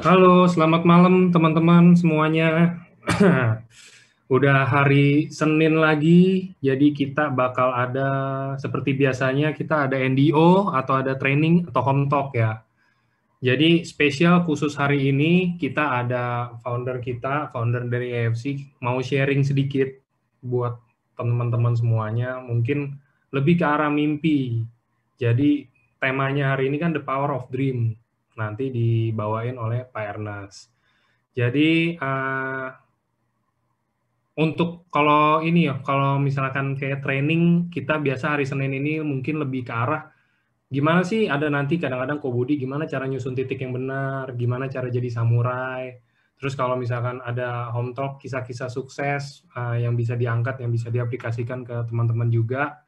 Halo, selamat malam teman-teman semuanya. Udah hari Senin lagi, jadi kita bakal ada seperti biasanya kita ada NDO atau ada training atau home talk ya. Jadi spesial khusus hari ini kita ada founder dari AFC mau sharing sedikit buat teman-teman semuanya, mungkin lebih ke arah mimpi. Jadi temanya hari ini kan The Power of Dream, nanti dibawain oleh Pak Ernest. Jadi untuk kalau ini ya, kalau misalkan kayak training kita biasa hari Senin ini mungkin lebih ke arah gimana sih ada nanti kadang-kadang Kobudi gimana cara nyusun titik yang benar, gimana cara jadi samurai. Terus kalau misalkan ada home talk kisah-kisah sukses yang bisa diangkat, yang bisa diaplikasikan ke teman-teman juga.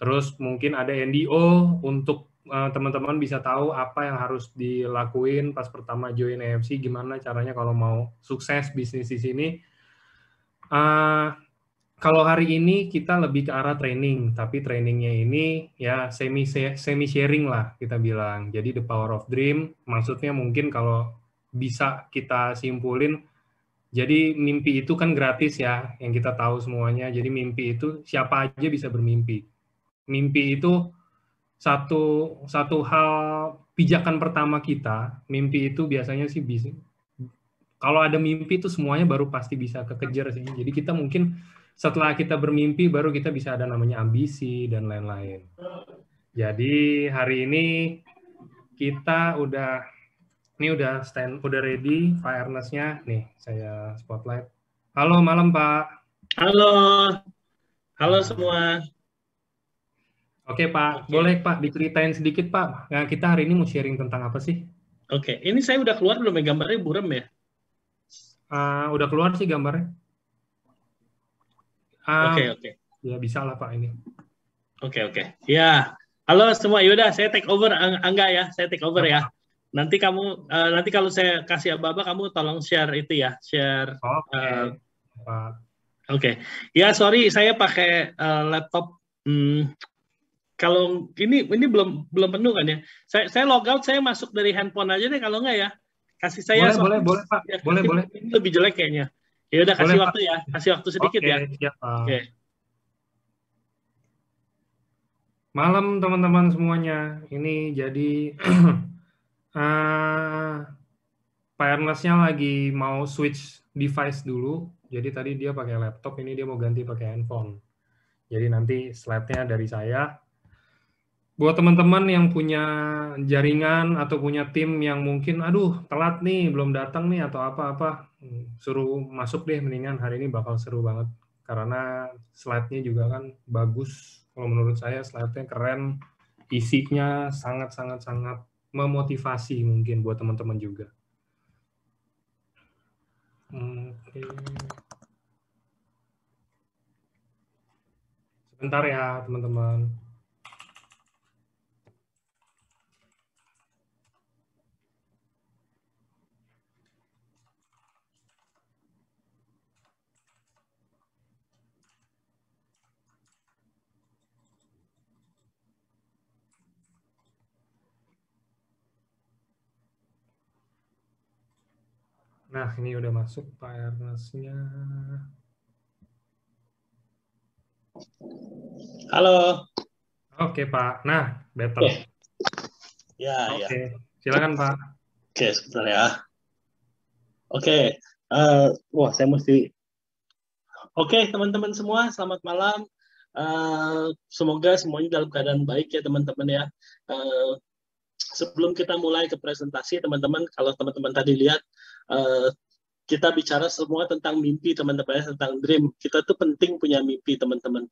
Terus mungkin ada NDO untuk teman-teman bisa tahu apa yang harus dilakuin pas pertama join AFC, gimana caranya kalau mau sukses bisnis di sini. Uh, Kalau hari ini kita lebih ke arah training, tapi trainingnya ini ya semi sharing lah kita bilang. Jadi the power of dream, maksudnya mungkin kalau bisa kita simpulin, jadi mimpi itu kan gratis ya, yang kita tahu semuanya. Jadi mimpi itu siapa aja bisa bermimpi. Mimpi itu satu satu hal pijakan pertama kita. Mimpi itu biasanya sih bisa, kalau ada mimpi itu semuanya baru pasti bisa kekejar sih. Jadi kita mungkin setelah kita bermimpi baru kita bisa ada namanya ambisi dan lain-lain. Jadi hari ini kita udah ready Pak Ernest-nya. Nih, saya spotlight. Halo malam Pak. Halo, halo Nah, semua. oke Pak, boleh Oke, Pak diceritain sedikit Pak. Nah, kita hari ini mau sharing tentang apa sih? oke. Ini saya udah keluar belum ya gambarnya buram ya? Udah keluar sih gambarnya. Oke, Uh, oke, ya bisa lah Pak ini. oke. Ya, halo semua. Yaudah, saya take over Angga ya. Saya take over Ya ya. Pak. Nanti kalau saya kasih aba-aba, kamu tolong share itu ya, share. eh, Oke, Pak. oke. Ya, sorry, saya pakai laptop. Kalau ini belum belum penuh kan ya? Saya logout, saya masuk dari handphone aja deh. Kalau nggak ya, kasih saya Boleh, boleh, waktu. boleh, Pak. Ya, Boleh, boleh. ini lebih jelek kayaknya. Ya udah Boleh, kasih Pak. waktu ya, kasih waktu sedikit Oke, ya. siap, Oke. Pak. Malam, teman-teman semuanya. Ini jadi eh Pak Ernest-nya lagi mau switch device dulu. Jadi tadi dia pakai laptop, ini dia mau ganti pakai handphone. Jadi nanti slide-nya dari saya. Buat teman-teman yang punya jaringan atau punya tim yang mungkin, aduh telat nih, belum datang nih atau apa-apa, suruh masuk deh mendingan, hari ini bakal seru banget. Karena slide-nya juga kan bagus, kalau menurut saya slide-nya keren, isinya sangat-sangat-sangat memotivasi mungkin buat teman-teman juga. Oke. Sebentar ya teman-teman. Nah, ini udah masuk Pak Ernest-nya. Halo. Oke Pak, nah better. Oke. Ya, ya. Oke, silakan Pak. Oke, sebentar ya. Oke. Wah, saya mesti. Oke, teman-teman semua, selamat malam. Semoga semuanya dalam keadaan baik ya, teman-teman ya. Eh, Sebelum kita mulai ke presentasi, teman-teman, kalau teman-teman tadi lihat, eh, kita bicara semua tentang mimpi, teman-teman ya, tentang dream. Kita tuh penting punya mimpi, teman-teman.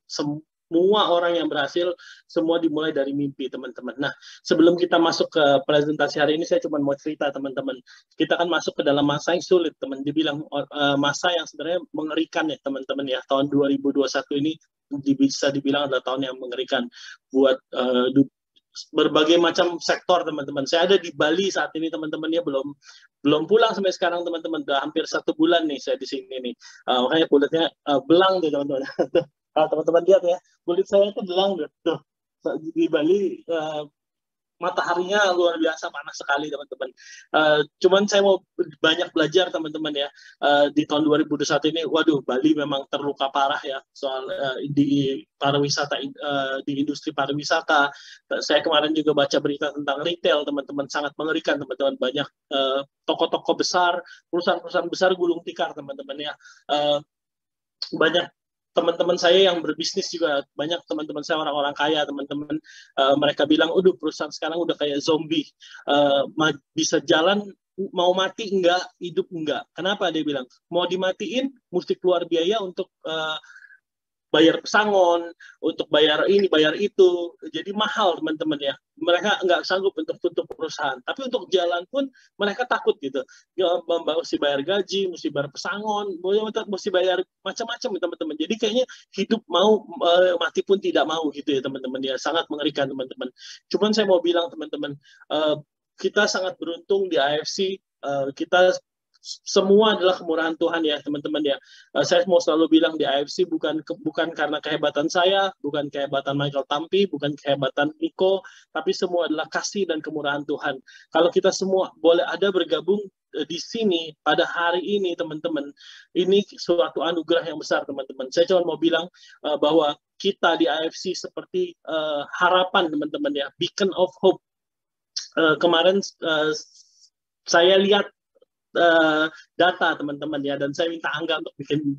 Semua orang yang berhasil, semua dimulai dari mimpi, teman-teman. Nah, sebelum kita masuk ke presentasi hari ini, saya cuma mau cerita, teman-teman. Kita kan masuk ke dalam masa yang sulit, teman. Dibilang masa yang sebenarnya mengerikan ya, teman-teman ya. Tahun 2021 ini bisa dibilang adalah tahun yang mengerikan buat berbagai macam sektor, teman-teman. Saya ada di Bali saat ini, teman-teman ya, belum belum pulang sampai sekarang, teman-teman. Udah hampir 1 bulan nih saya di sini nih. Makanya kulitnya belang tuh, teman-teman. Kalau teman-teman lihat ya, kulit saya itu belang tuh. Di Bali mataharinya luar biasa panas sekali teman-teman. Cuman saya mau banyak belajar teman-teman ya. Di tahun 2021 ini, waduh, Bali memang terluka parah ya soal di pariwisata, di industri pariwisata. Saya kemarin juga baca berita tentang retail teman-teman, sangat mengerikan teman-teman. Banyak toko-toko besar, perusahaan-perusahaan besar gulung tikar teman-teman ya. Banyak teman-teman saya yang berbisnis juga, banyak teman-teman saya orang-orang kaya teman-teman, mereka bilang, udah perusahaan sekarang udah kayak zombie, bisa jalan mau mati enggak, hidup enggak. Kenapa? Dia bilang mau dimatiin mesti keluar biaya untuk bayar pesangon, untuk bayar ini, bayar itu, jadi mahal teman-teman ya. Mereka nggak sanggup untuk tutup perusahaan. Tapi untuk jalan pun mereka takut gitu. Ya, mesti bayar gaji, mesti bayar pesangon, mesti bayar macam-macam teman-teman. Jadi kayaknya hidup mau mati pun tidak mau gitu ya teman-teman ya. Sangat mengerikan teman-teman. Cuman saya mau bilang teman-teman, kita sangat beruntung di AFC. Kita semua adalah kemurahan Tuhan ya teman-teman ya. Saya mau selalu bilang di AFC bukan karena kehebatan saya, bukan kehebatan Michael Tampi, bukan kehebatan Nico, tapi semua adalah kasih dan kemurahan Tuhan. Kalau kita semua boleh ada bergabung di sini pada hari ini teman-teman, ini suatu anugerah yang besar teman-teman. Saya cuma mau bilang bahwa kita di AFC seperti harapan teman-teman ya, beacon of hope. Kemarin saya lihat data teman-teman ya, dan saya minta Angga untuk bikin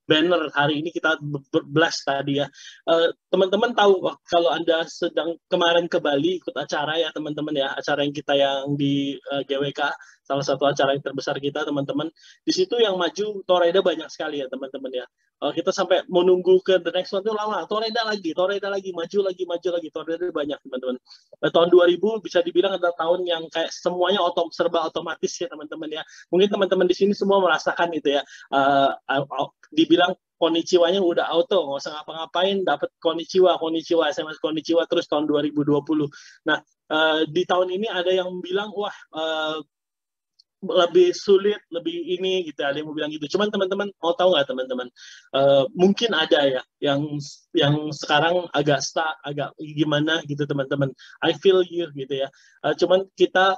banner hari ini kita blast tadi ya. Teman-teman tahu kalau Anda sedang kemarin ke Bali ikut acara ya teman-teman ya, acara yang kita yang di GWK, salah satu acara yang terbesar kita teman-teman. Di situ yang maju Toreda banyak sekali ya teman-teman ya. Kita sampai menunggu ke the next one itu lama, Toreda lagi, maju lagi, Toreda banyak teman-teman. Tahun 2000 bisa dibilang adalah tahun yang kayak semuanya serba otomatis ya teman-teman ya. Mungkin teman-teman di sini semua merasakan itu ya. Dibilang konnichiwa-nya udah auto, nggak usah ngapa-ngapain, dapat konnichiwa, SMS konnichiwa terus tahun 2020. Nah, di tahun ini ada yang bilang, wah, lebih sulit, lebih ini gitu, ada yang mau bilang gitu. Cuman teman-teman mau tahu nggak teman-teman? Mungkin ada ya yang sekarang agak stuck, agak gimana gitu teman-teman. I feel you gitu ya. Cuman kita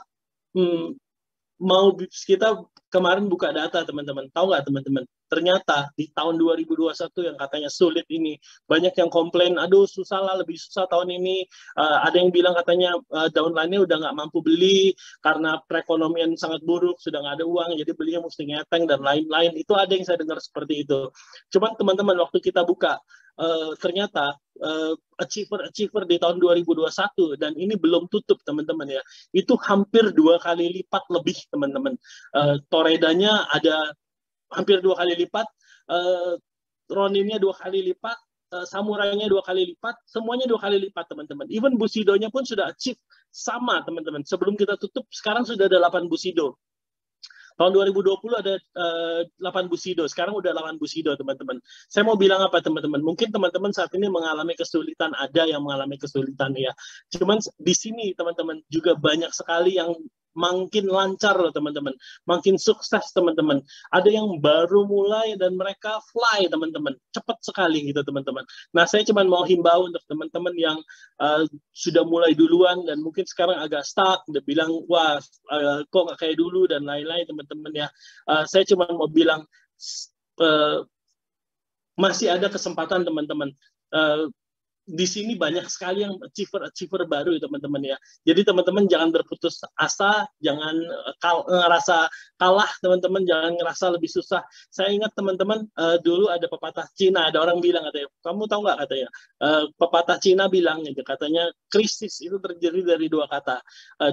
kita kemarin buka data teman-teman. Tahu nggak teman-teman? Ternyata di tahun 2021 yang katanya sulit ini, banyak yang komplain, aduh susah lah, lebih susah tahun ini. Ada yang bilang katanya downline-nya udah nggak mampu beli karena perekonomian sangat buruk, sudah nggak ada uang, jadi belinya mesti ngeteng dan lain-lain. Itu ada yang saya dengar seperti itu. Cuman teman-teman waktu kita buka, ternyata achiever di tahun 2021 dan ini belum tutup teman-teman ya, itu hampir 2 kali lipat lebih teman-teman. Toredanya ada hampir 2 kali lipat, Roninnya 2 kali lipat, Samurainya 2 kali lipat, semuanya 2 kali lipat teman-teman. Even Bushido-nya pun sudah achieve sama teman-teman. Sebelum kita tutup sekarang sudah ada 8 Bushido. Tahun 2020 ada 8 Bushido, sekarang udah 8 Bushido teman-teman. Saya mau bilang apa teman-teman? Mungkin teman-teman saat ini mengalami kesulitan, ada yang mengalami kesulitan ya. Cuman di sini teman-teman juga banyak sekali yang makin lancar loh teman-teman, makin sukses teman-teman. Ada yang baru mulai dan mereka fly teman-teman, cepat sekali gitu teman-teman. Nah saya cuma mau himbau untuk teman-teman yang sudah mulai duluan dan mungkin sekarang agak stuck, udah bilang wah kok nggak kayak dulu dan lain-lain teman-teman ya. Saya cuma mau bilang masih ada kesempatan teman-teman. Di sini banyak sekali yang achiever baru ya teman-teman ya. Jadi teman-teman jangan berputus asa, jangan ngerasa kalah teman-teman, jangan ngerasa lebih susah. Saya ingat teman-teman dulu ada pepatah Cina, ada orang bilang katanya, kamu tahu nggak katanya, pepatah Cina bilang gitu, katanya krisis itu terjadi dari 2 kata,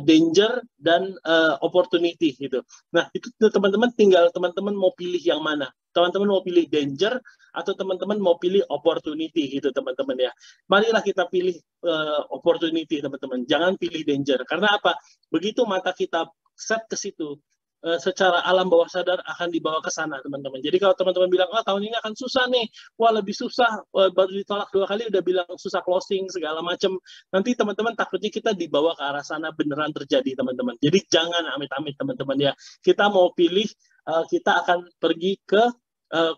danger dan opportunity gitu. Nah itu teman-teman tinggal teman-teman mau pilih yang mana. Teman-teman mau pilih danger atau teman-teman mau pilih opportunity gitu teman-teman ya. Marilah kita pilih opportunity teman-teman, jangan pilih danger. Karena apa? Begitu mata kita set ke situ, secara alam bawah sadar akan dibawa ke sana teman-teman. Jadi kalau teman-teman bilang, tahun ini akan susah nih, wah lebih susah, baru ditolak 2 kali udah bilang susah closing segala macam. Nanti teman-teman takutnya kita dibawa ke arah sana beneran terjadi teman-teman. Jadi jangan amit-amit teman-teman ya. Kita mau pilih, kita akan pergi ke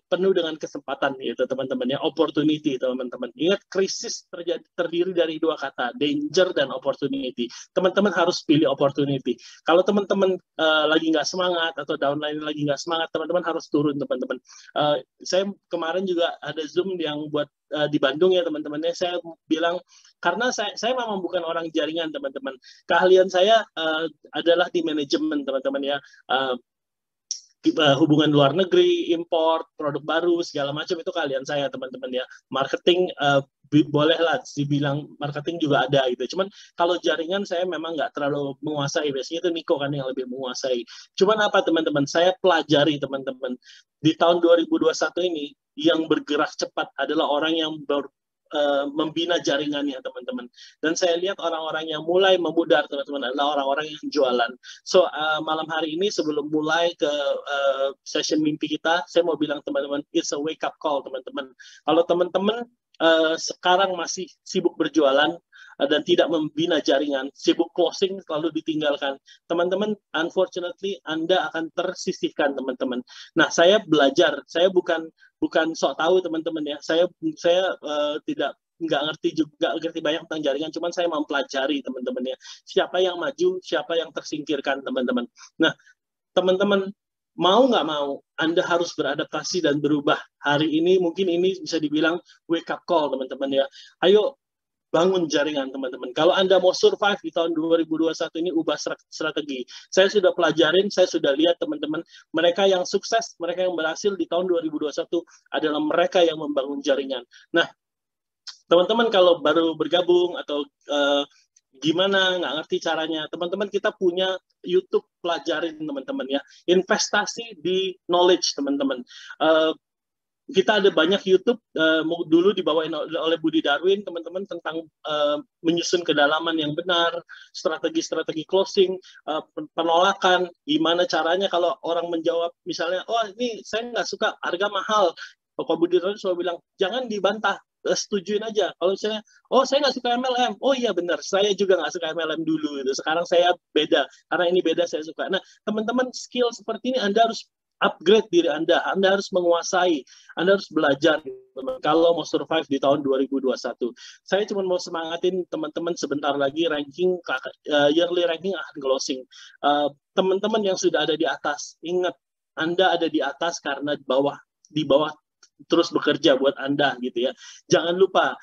penuh dengan kesempatan gitu teman-teman ya, opportunity teman-teman. Ingat, krisis terdiri dari dua kata, danger dan opportunity. Teman-teman harus pilih opportunity. Kalau teman-teman lagi nggak semangat atau downline lagi nggak semangat, teman-teman harus turun teman-teman. Saya kemarin juga ada Zoom yang buat di Bandung ya teman-temannya. Saya bilang karena saya memang bukan orang jaringan teman-teman. Keahlian saya adalah di manajemen teman-teman ya. Hubungan luar negeri, import, produk baru, segala macam itu kalian saya teman-teman ya. Marketing bolehlah dibilang marketing juga ada gitu. Cuman kalau jaringan saya memang nggak terlalu menguasai. Biasanya itu Niko kan yang lebih menguasai. Cuman apa teman-teman? Saya pelajari teman-teman. Di tahun 2021 ini yang bergerak cepat adalah orang yang membina jaringannya teman-teman. Dan saya lihat orang-orang yang mulai memudar teman-teman adalah orang-orang yang jualan. So malam hari ini sebelum mulai ke session mimpi kita, saya mau bilang teman-teman, it's a wake up call teman-teman. Kalau teman-teman sekarang masih sibuk berjualan dan tidak membina jaringan, sibuk closing selalu ditinggalkan, teman-teman, unfortunately Anda akan tersisihkan teman-teman. Nah, saya belajar, saya bukan sok tahu teman-teman ya, saya nggak ngerti banyak tentang jaringan, cuman saya mempelajari teman-teman ya, siapa yang maju, siapa yang tersingkirkan teman-teman. Nah, teman-teman, mau nggak mau, Anda harus beradaptasi dan berubah. Hari ini mungkin ini bisa dibilang wake up call teman-teman ya. Ayo bangun jaringan teman-teman. Kalau Anda mau survive di tahun 2021 ini, ubah strategi. Saya sudah pelajarin, saya sudah lihat teman-teman, mereka yang sukses, mereka yang berhasil di tahun 2021 adalah mereka yang membangun jaringan. Nah, teman-teman kalau baru bergabung atau gimana, nggak ngerti caranya, teman-teman kita punya YouTube, pelajarin teman-teman ya. Investasi di knowledge teman-teman. Kita ada banyak YouTube dulu dibawain oleh Budi Darwin teman-teman tentang menyusun kedalaman yang benar, strategi-strategi closing, penolakan, gimana caranya kalau orang menjawab misalnya, oh ini saya nggak suka, harga mahal. Pak Budi Darwin selalu bilang jangan dibantah, setujuin aja. Kalau misalnya, oh saya nggak suka MLM, oh iya benar, saya juga nggak suka MLM dulu. Gitu. Sekarang saya beda, karena ini beda saya suka. Nah teman-teman, skill seperti ini Anda harus upgrade diri Anda harus menguasai, Anda harus belajar kalau mau survive di tahun 2021. Saya cuma mau semangatin teman-teman sebentar lagi ranking yearly ranking akan closing. Teman-teman yang sudah ada di atas, ingat Anda ada di atas karena di bawah terus bekerja buat Anda gitu ya. Jangan lupa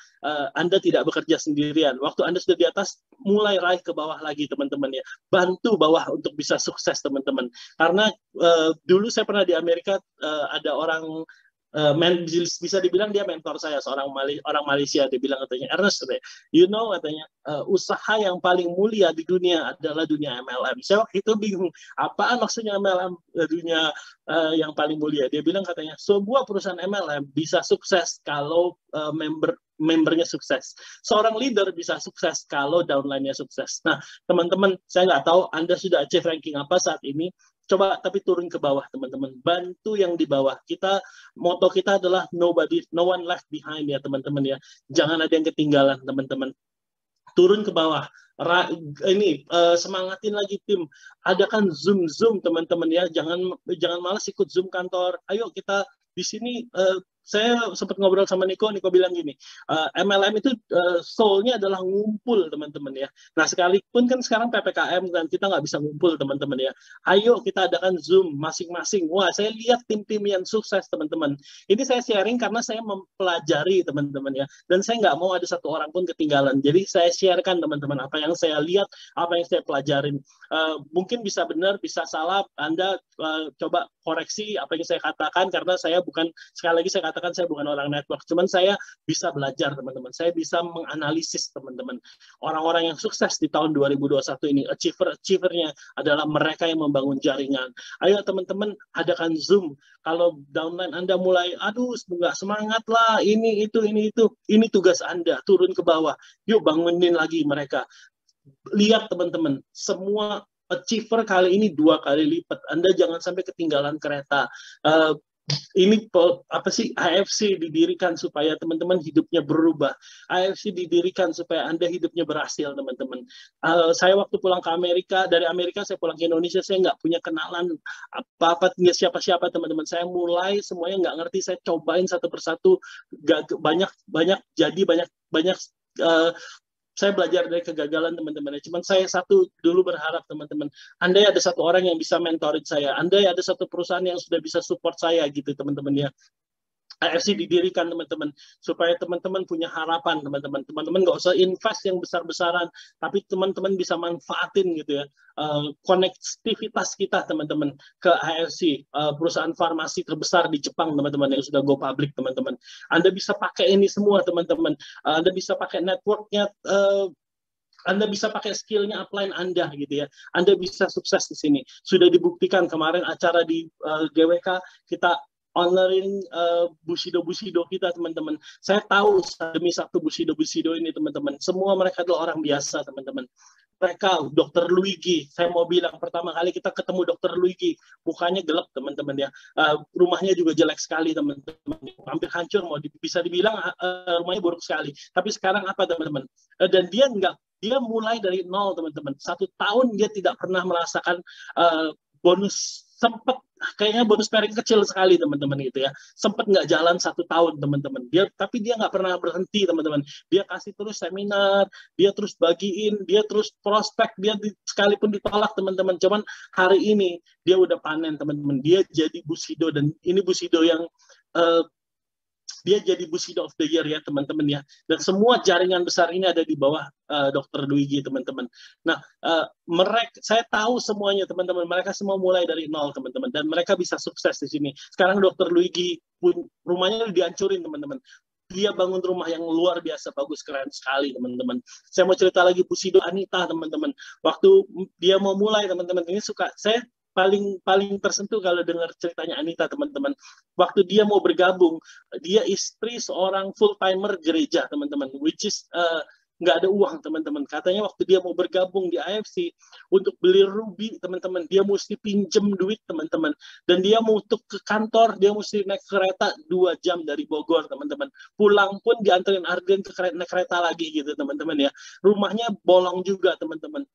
Anda tidak bekerja sendirian. Waktu Anda sudah di atas, mulai raih ke bawah lagi teman-teman ya. Bantu bawah untuk bisa sukses teman-teman. Karena dulu saya pernah di Amerika, ada orang bisa dibilang dia mentor saya, orang Malaysia. Dia bilang katanya, Ernest, you know katanya, usaha yang paling mulia di dunia adalah dunia MLM. Saya waktu itu bingung, apaan maksudnya MLM dunia yang paling mulia? Dia bilang katanya, sebuah perusahaan MLM bisa sukses kalau membernya sukses. Seorang leader bisa sukses kalau downline-nya sukses. Nah, teman-teman, saya nggak tahu Anda sudah achieve ranking apa saat ini. Coba tapi turun ke bawah teman-teman, bantu yang di bawah. Moto kita adalah no one left behind ya teman-teman ya. Jangan ada yang ketinggalan teman-teman. Turun ke bawah. Semangatin lagi tim. Adakan Zoom teman-teman ya. Jangan malas ikut Zoom kantor. Ayo kita di sini. Saya sempat ngobrol sama Niko bilang gini, MLM itu soul-nya adalah ngumpul teman-teman ya. Nah sekalipun kan sekarang PPKM dan kita nggak bisa ngumpul teman-teman ya. Ayo kita adakan Zoom masing-masing. Wah saya lihat tim-tim yang sukses teman-teman. Ini saya sharing karena saya mempelajari teman-teman ya. Dan saya nggak mau ada satu orang pun ketinggalan. Jadi saya sharekan teman-teman apa yang saya lihat, apa yang saya pelajarin. Mungkin bisa benar, bisa salah. Anda coba koreksi apa yang saya katakan karena saya bukan, sekali lagi saya katakan saya bukan orang network, cuman saya bisa belajar teman-teman, saya bisa menganalisis teman-teman. Orang-orang yang sukses di tahun 2021 ini, achiever-achievernya adalah mereka yang membangun jaringan. Ayo teman-teman, adakan Zoom. Kalau downline Anda mulai, aduh nggak semangat lah, ini tugas Anda, turun ke bawah. Yuk bangunin lagi mereka. Lihat teman-teman, semua achiever kali ini 2 kali lipat. Anda jangan sampai ketinggalan kereta. ini apa sih, AFC didirikan supaya teman-teman hidupnya berubah. AFC didirikan supaya Anda hidupnya berhasil, teman-teman. Saya waktu pulang ke Amerika, dari Amerika saya pulang ke Indonesia, saya nggak punya kenalan apa-apa, nggak siapa-siapa, teman-teman. Saya mulai semuanya nggak ngerti, saya cobain satu persatu, banyak jadi banyak saya belajar dari kegagalan, teman-teman. Cuman saya satu dulu berharap, teman-teman, andai ada satu orang yang bisa mentorin saya, andai ada satu perusahaan yang sudah bisa support saya gitu, teman-teman ya. AFC didirikan, teman-teman, supaya teman-teman punya harapan, teman-teman. Teman-teman nggak usah invest yang besar-besaran, tapi teman-teman bisa manfaatin gitu ya, konektivitas kita, teman-teman, ke AFC, perusahaan farmasi terbesar di Jepang, teman-teman, yang sudah go public, teman-teman. Anda bisa pakai ini semua, teman-teman. Anda bisa pakai networknya, Anda bisa pakai skillnya upline Anda gitu ya. Anda bisa sukses di sini. Sudah dibuktikan kemarin acara di GWK, kita honoring Bushido kita, teman-teman. Saya tahu demi satu Bushido ini, teman-teman. Semua mereka adalah orang biasa, teman-teman. Mereka, Dr. Luigi, saya mau bilang pertama kali kita ketemu Dr. Luigi, mukanya gelap, teman-teman ya. Rumahnya juga jelek sekali, teman-teman. Hampir hancur, bisa dibilang rumahnya buruk sekali. Tapi sekarang apa, teman-teman? Dan dia mulai dari nol, teman-teman. 1 tahun dia tidak pernah merasakan bonus, sempat kayaknya bonus pairing kecil sekali, teman-teman gitu ya, sempat nggak jalan 1 tahun, teman-teman. Tapi dia nggak pernah berhenti, teman-teman. Dia kasih terus seminar, dia terus bagiin, dia terus prospek, dia sekalipun ditolak, teman-teman. Cuman hari ini dia udah panen, teman-teman. Dia jadi Bushido, dan ini Bushido yang dia jadi Bushido of the Year ya, teman-teman ya. Dan semua jaringan besar ini ada di bawah Dr. Luigi, teman-teman. Nah, saya tahu semuanya, teman-teman. Mereka semua mulai dari nol, teman-teman. Dan mereka bisa sukses di sini. Sekarang Dr. Luigi pun rumahnya dihancurin, teman-teman. Dia bangun rumah yang luar biasa bagus, keren sekali, teman-teman. Saya mau cerita lagi Bushido Anita, teman-teman. Waktu dia mau mulai, teman-teman, ini saya paling tersentuh kalau dengar ceritanya Anita, teman-teman. Waktu dia mau bergabung, dia istri seorang full timer gereja, teman-teman, which is nggak ada uang, teman-teman. Katanya waktu dia mau bergabung di AFC untuk beli ruby, teman-teman, dia mesti pinjem duit, teman-teman. Dan dia mau untuk ke kantor, dia mesti naik kereta 2 jam dari Bogor, teman-teman. Pulang pun dianterin Arden ke naik kereta lagi gitu, teman-teman ya. Rumahnya bolong juga, teman-teman,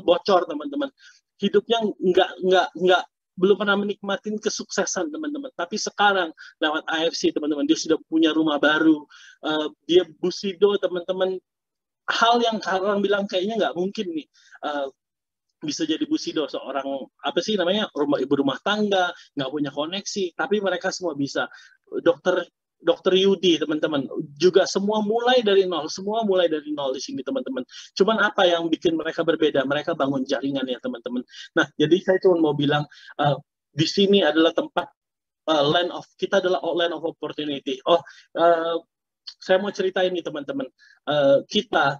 bocor, teman-teman. Hidupnya nggak belum pernah menikmatin kesuksesan, teman-teman. Tapi sekarang lewat AFC, teman-teman, dia sudah punya rumah baru. Dia Bushido, teman-teman. Hal yang orang bilang kayaknya nggak mungkin nih. Bisa jadi Bushido, seorang apa sih namanya, ibu rumah tangga, nggak punya koneksi, tapi mereka semua bisa. Dokter Yudi, teman-teman, juga semua mulai dari nol di sini, teman-teman. Cuman apa yang bikin mereka berbeda? Mereka bangun jaringan ya, teman-teman. Nah, jadi saya cuma mau bilang, di sini adalah tempat kita adalah land of opportunity. Saya mau cerita ini, teman-teman. Kita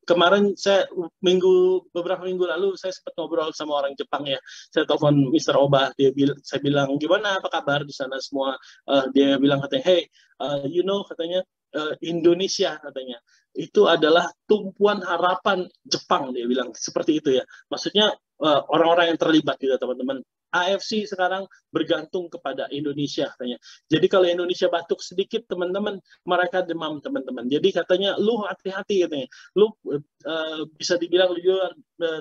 kemarin beberapa minggu lalu saya sempat ngobrol sama orang Jepang ya. Saya telepon Mr. Oba, saya bilang gimana, apa kabar di sana semua? Dia bilang katanya, hey, katanya Indonesia, katanya itu adalah tumpuan harapan Jepang, dia bilang seperti itu ya. Maksudnya orang-orang yang terlibat gitu, teman-teman. AFC sekarang bergantung kepada Indonesia, katanya. Jadi kalau Indonesia batuk sedikit, teman-teman, mereka demam, teman-teman. Jadi katanya, lu hati-hati, katanya. Lu bisa dibilang lu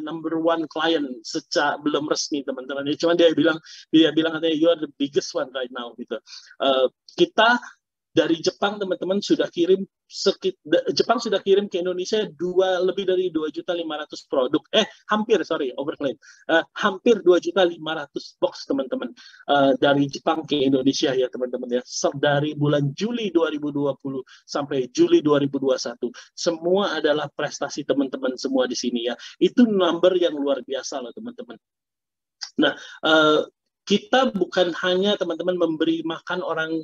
number one client secara belum resmi, teman-teman. Cuma dia bilang katanya, you are the biggest one right now, gitu. Kita dari Jepang, teman-teman, Jepang sudah kirim ke Indonesia lebih dari 2.500.000 produk. Hampir 2.500.000 box, teman-teman, dari Jepang ke Indonesia ya, teman-teman ya. Dari bulan Juli 2020 sampai Juli 2021, semua adalah prestasi teman-teman semua di sini ya. Itu number yang luar biasa loh, teman-teman. Nah, kita bukan hanya, teman-teman, memberi makan orang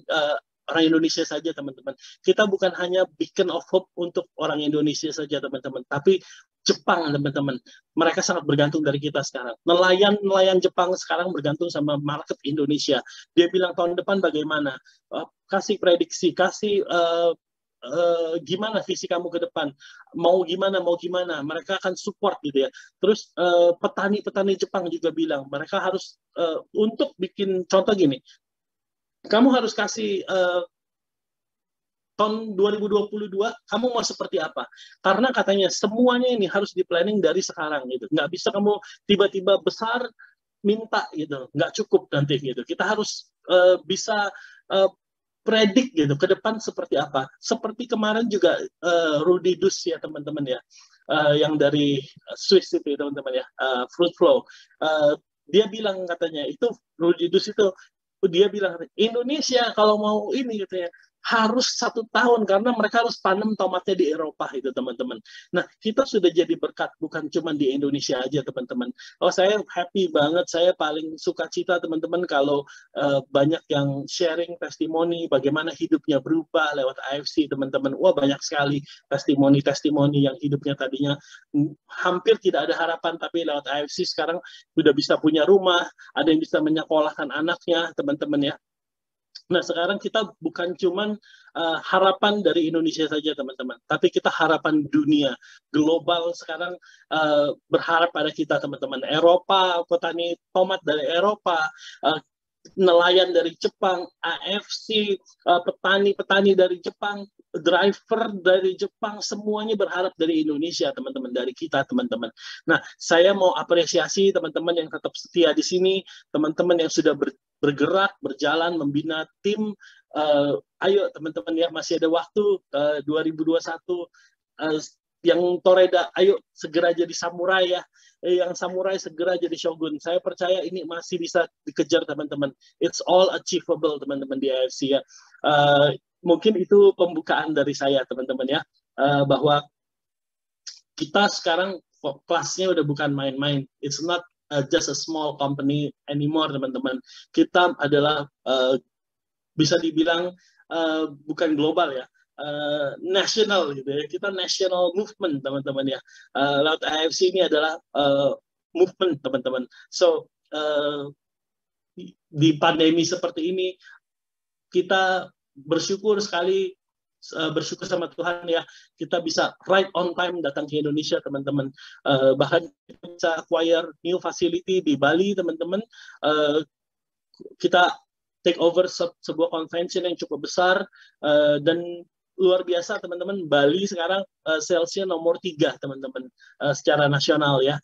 Indonesia saja, teman-teman. Kita bukan hanya beacon of hope untuk orang Indonesia saja, teman-teman. Tapi Jepang, teman-teman, mereka sangat bergantung dari kita sekarang. Nelayan Jepang sekarang bergantung sama market Indonesia. Dia bilang tahun depan bagaimana? Kasih prediksi, gimana visi kamu ke depan, mau gimana, mereka akan support gitu ya. Terus petani Jepang juga bilang mereka harus untuk bikin contoh gini, kamu harus kasih tahun 2022 kamu mau seperti apa? Karena katanya semuanya ini harus di planning dari sekarang gitu. Nggak bisa kamu tiba-tiba besar minta gitu, nggak cukup nanti gitu. Kita harus bisa predik gitu ke depan seperti apa. Seperti kemarin juga Rudy Dus ya teman-teman ya, yang dari Swiss itu teman-teman ya, Fruit Flow. Dia bilang katanya itu Rudy Dus itu dia bilang Indonesia kalau mau ini gitu ya harus 1 tahun karena mereka harus tanam tomatnya di Eropa itu teman-teman. Nah kita sudah jadi berkat bukan cuma di Indonesia aja teman-teman. Oh saya happy banget, saya paling suka cita teman-teman kalau banyak yang sharing testimoni bagaimana hidupnya berubah lewat AFC teman-teman. Wah banyak sekali testimoni-testimoni yang hidupnya tadinya hampir tidak ada harapan tapi lewat AFC sekarang sudah bisa punya rumah, ada yang bisa menyekolahkan anaknya teman-teman ya. Nah, sekarang kita bukan cuman harapan dari Indonesia saja, teman-teman, tapi kita harapan dunia, global sekarang berharap pada kita, teman-teman. Eropa, petani tomat dari Eropa, nelayan dari Jepang, AFC, petani-petani dari Jepang, driver dari Jepang, semuanya berharap dari Indonesia, teman-teman, dari kita, teman-teman. Nah, saya mau apresiasi teman-teman yang tetap setia di sini, teman-teman yang sudah bergerak, berjalan, membina tim. Ayo teman-teman ya, masih ada waktu 2021. Yang Toreda, ayo segera jadi samurai ya. Yang samurai segera jadi shogun. Saya percaya ini masih bisa dikejar teman-teman. It's all achievable teman-teman di AFC ya. Mungkin itu pembukaan dari saya teman-teman ya. Bahwa kita sekarang kelasnya udah bukan main-main. It's not just a small company anymore teman-teman. Kita adalah bisa dibilang bukan global ya, national gitu ya. Kita national movement teman-teman ya. Laut AFC ini adalah movement teman-teman. So di pandemi seperti ini kita bersyukur sekali, bersyukur sama Tuhan ya, kita bisa right on time datang ke Indonesia teman-teman. Bahkan kita bisa acquire new facility di Bali teman-teman. Kita take over sebuah convention yang cukup besar dan luar biasa teman-teman. Bali sekarang salesnya nomor 3 teman-teman secara nasional ya.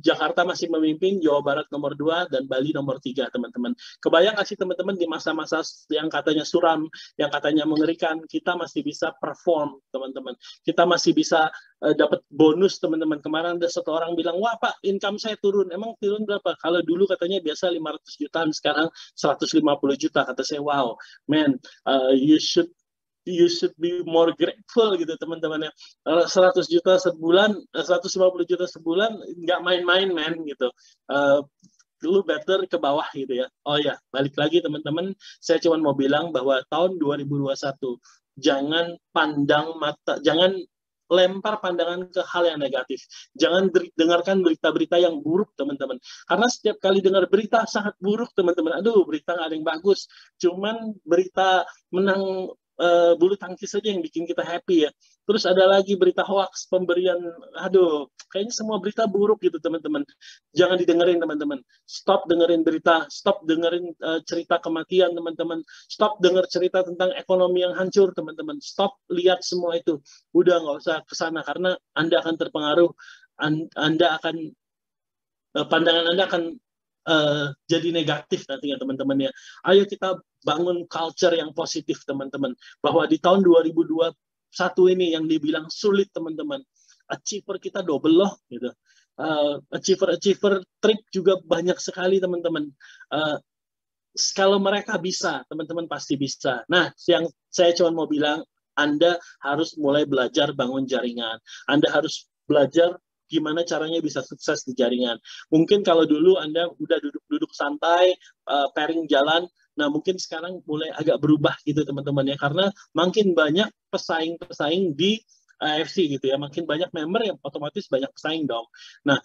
Jakarta masih memimpin, Jawa Barat nomor 2 dan Bali nomor 3 teman-teman. Kebayang nggak sih teman-teman di masa-masa yang katanya suram, yang katanya mengerikan, kita masih bisa perform teman-teman. Kita masih bisa dapat bonus teman-teman. Kemarin ada satu orang bilang, wah Pak income saya turun. Emang turun berapa? Kalau dulu katanya biasa 500 jutaan, sekarang 150 juta. Kata saya, wow man, you should be more grateful gitu teman-teman ya. 100 juta sebulan, 150 juta sebulan nggak main-main man gitu. Lu better ke bawah gitu ya. Oh ya, balik lagi teman-teman, saya cuma mau bilang bahwa tahun 2021 jangan pandang mata, jangan lempar pandangan ke hal yang negatif. Jangan dengarkan berita-berita yang buruk, teman-teman. Karena setiap kali dengar berita sangat buruk, teman-teman. Aduh, berita nggak ada yang bagus. Cuman berita menang bulu tangkis saja yang bikin kita happy ya. Terus ada lagi berita hoax, pemberian, aduh, kayaknya semua berita buruk gitu teman-teman. Jangan didengerin teman-teman. Stop dengerin berita, stop dengerin cerita kematian teman-teman. Stop denger cerita tentang ekonomi yang hancur teman-teman. Stop lihat semua itu. Udah nggak usah kesana karena Anda akan terpengaruh. Anda akan pandangan Anda akan jadi negatif nantinya teman-teman ya. Ayo kita bangun culture yang positif teman-teman. Bahwa di tahun 2021 ini yang dibilang sulit teman-teman. Achiever kita double loh gitu. Achiever trip juga banyak sekali teman-teman. Kalau mereka bisa, teman-teman pasti bisa. Nah, yang saya cuma mau bilang, Anda harus mulai belajar bangun jaringan. Anda harus belajar gimana caranya bisa sukses di jaringan. Mungkin kalau dulu Anda udah duduk-duduk santai, pairing jalan, nah mungkin sekarang mulai agak berubah gitu teman-teman ya, karena makin banyak pesaing-pesaing di AFC gitu ya, makin banyak member yang otomatis banyak pesaing dong. Nah,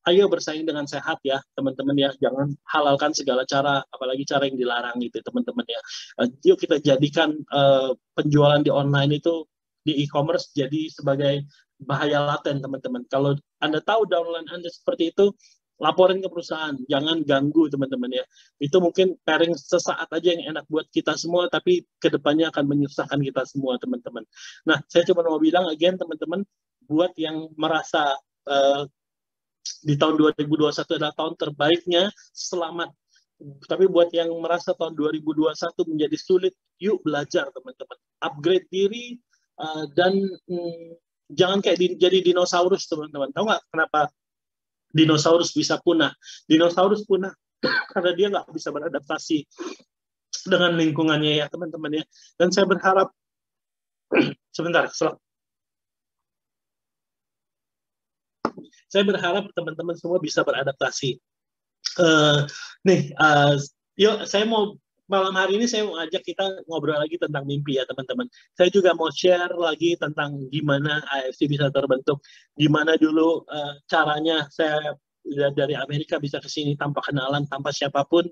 ayo bersaing dengan sehat ya teman-teman ya, jangan halalkan segala cara, apalagi cara yang dilarang gitu teman-teman ya. Yuk kita jadikan penjualan di online itu, di e-commerce jadi sebagai bahaya laten teman-teman. Kalau Anda tahu downline Anda seperti itu, laporin ke perusahaan, jangan ganggu teman-teman ya. Itu mungkin pairing sesaat aja yang enak buat kita semua, tapi kedepannya akan menyusahkan kita semua teman-teman. Nah, saya cuma mau bilang again teman-teman, buat yang merasa di tahun 2021 adalah tahun terbaiknya, selamat. Tapi buat yang merasa tahun 2021 menjadi sulit, yuk belajar teman-teman. Upgrade diri, dan jangan kayak jadi dinosaurus teman-teman. Tahu nggak kenapa dinosaurus bisa punah? Dinosaurus punah karena dia nggak bisa beradaptasi dengan lingkungannya ya teman-teman ya. Dan saya berharap, sebentar, saya berharap teman-teman semua bisa beradaptasi. Yuk, saya mau malam hari ini saya mau ajak kita ngobrol lagi tentang mimpi ya teman-teman. Saya juga mau share lagi tentang gimana AFC bisa terbentuk, gimana dulu caranya saya dari Amerika bisa ke sini tanpa kenalan, tanpa siapapun,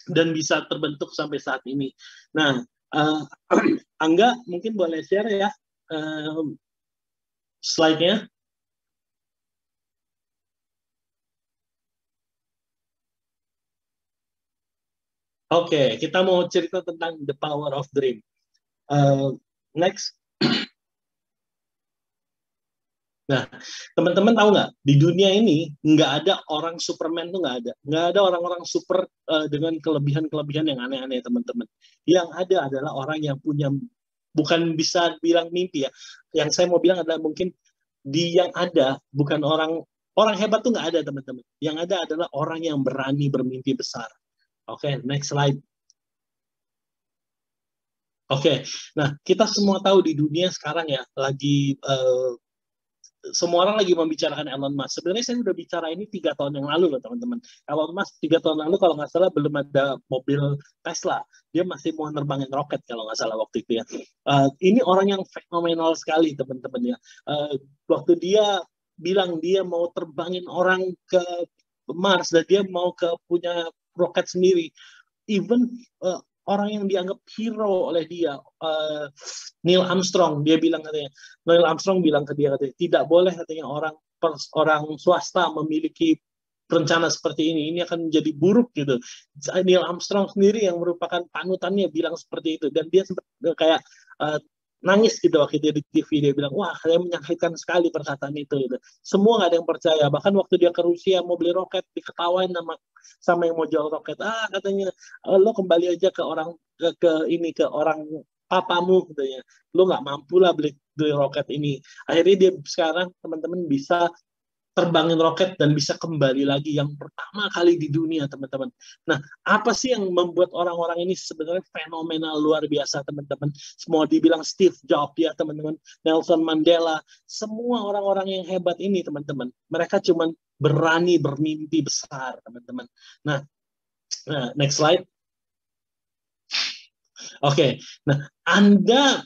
dan bisa terbentuk sampai saat ini. Nah, Angga mungkin boleh share ya slide-nya. Oke, kita mau cerita tentang the power of dream. Next. Nah, teman-teman tahu nggak, di dunia ini nggak ada orang Superman tuh nggak ada orang-orang super dengan kelebihan-kelebihan yang aneh-aneh teman-teman. Yang ada adalah orang yang punya, bukan bisa bilang mimpi ya. Yang saya mau bilang adalah mungkin yang ada bukan orang hebat tuh nggak ada teman-teman. Yang ada adalah orang yang berani bermimpi besar. Oke, next slide. Oke, nah kita semua tahu di dunia sekarang ya lagi semua orang lagi membicarakan Elon Musk. Sebenarnya saya udah bicara ini 3 tahun yang lalu loh teman-teman. Elon Musk 3 tahun lalu kalau nggak salah belum ada mobil Tesla. Dia masih mau nerbangin roket kalau nggak salah waktu itu ya. Ini orang yang fenomenal sekali teman-teman ya. Waktu dia bilang dia mau terbangin orang ke Mars dan dia mau punya roket sendiri. Even orang yang dianggap hero oleh dia, Neil Armstrong, Neil Armstrong bilang ke dia katanya, tidak boleh katanya orang swasta memiliki rencana seperti ini akan menjadi buruk gitu. Neil Armstrong sendiri yang merupakan panutannya bilang seperti itu, dan dia sempat kayak nangis gitu waktu dia di TV, dia bilang, wah saya menyakitkan sekali perkataan itu gitu. Semua nggak ada yang percaya, bahkan waktu dia ke Rusia mau beli roket diketawain sama yang mau jual roket, katanya lo kembali aja ke orang ke orang papamu katanya, lo nggak mampu lah beli roket ini. Akhirnya dia sekarang teman-teman bisa terbangin roket dan bisa kembali lagi yang pertama kali di dunia teman-teman. Nah, apa sih yang membuat orang-orang ini sebenarnya fenomenal luar biasa teman-teman? Semua dibilang Steve Jobs ya teman-teman, Nelson Mandela, semua orang-orang yang hebat ini teman-teman, mereka cuma berani bermimpi besar teman-teman. Nah, next slide. Oke, nah Anda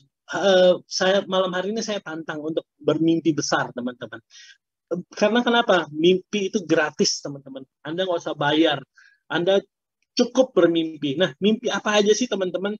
saya malam hari ini saya tantang untuk bermimpi besar teman-teman. Karena kenapa? Mimpi itu gratis teman-teman. Anda nggak usah bayar. Anda cukup bermimpi. Nah, mimpi apa aja sih teman-teman?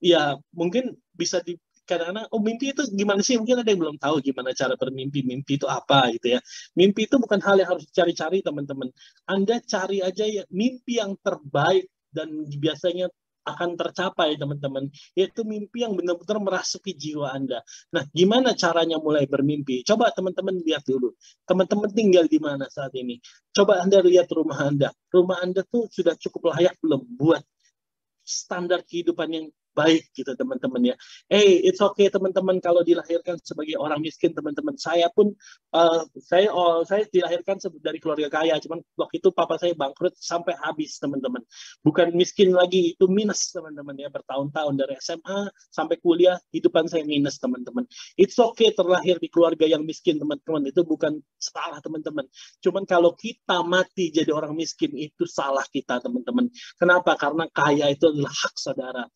Ya mungkin bisa kadang-kadang, mimpi itu gimana sih? Mungkin ada yang belum tahu gimana cara bermimpi. Mimpi itu apa gitu ya. Mimpi itu bukan hal yang harus dicari-cari teman-teman. Anda cari aja ya mimpi yang terbaik dan biasanya akan tercapai teman-teman, yaitu mimpi yang benar-benar merasuki jiwa Anda. Nah, gimana caranya mulai bermimpi? Coba teman-teman lihat dulu. Teman-teman tinggal di mana saat ini? Coba Anda lihat rumah Anda. Rumah Anda tuh sudah cukup layak belum buat standar kehidupan yang baik gitu teman-teman ya. It's okay teman-teman kalau dilahirkan sebagai orang miskin teman-teman. Saya pun saya dilahirkan dari keluarga kaya, cuman waktu itu papa saya bangkrut sampai habis teman-teman. Bukan miskin lagi, itu minus teman-teman ya, bertahun-tahun dari SMA sampai kuliah hidupan saya minus teman-teman. It's okay terlahir di keluarga yang miskin teman-teman, itu bukan salah teman-teman. Cuman kalau kita mati jadi orang miskin itu salah kita teman-teman. Kenapa? Karena kaya itu adalah hak saudara.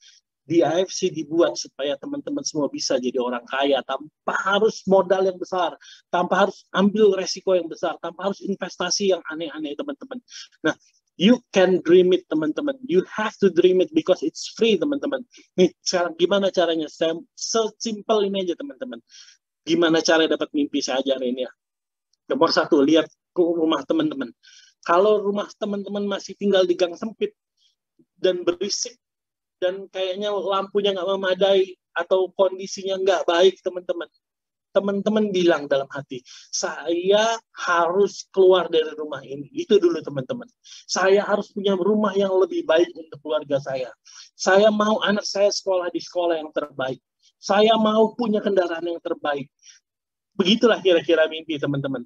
Di AFC dibuat supaya teman-teman semua bisa jadi orang kaya tanpa harus modal yang besar, tanpa harus ambil resiko yang besar, tanpa harus investasi yang aneh-aneh teman-teman. Nah, you can dream it teman-teman. You have to dream it because it's free teman-teman. Nih, sekarang gimana caranya? Sesimpel ini aja teman-teman. Gimana cara dapat mimpi, saya ajarin ya. Nomor 1, lihat ke rumah teman-teman. Kalau rumah teman-teman masih tinggal di gang sempit dan berisik dan kayaknya lampunya nggak memadai atau kondisinya nggak baik, teman-teman bilang dalam hati, saya harus keluar dari rumah ini. Itu dulu teman-teman. Saya harus punya rumah yang lebih baik untuk keluarga saya. Saya mau anak saya sekolah di sekolah yang terbaik. Saya mau punya kendaraan yang terbaik. Begitulah kira-kira mimpi teman-teman.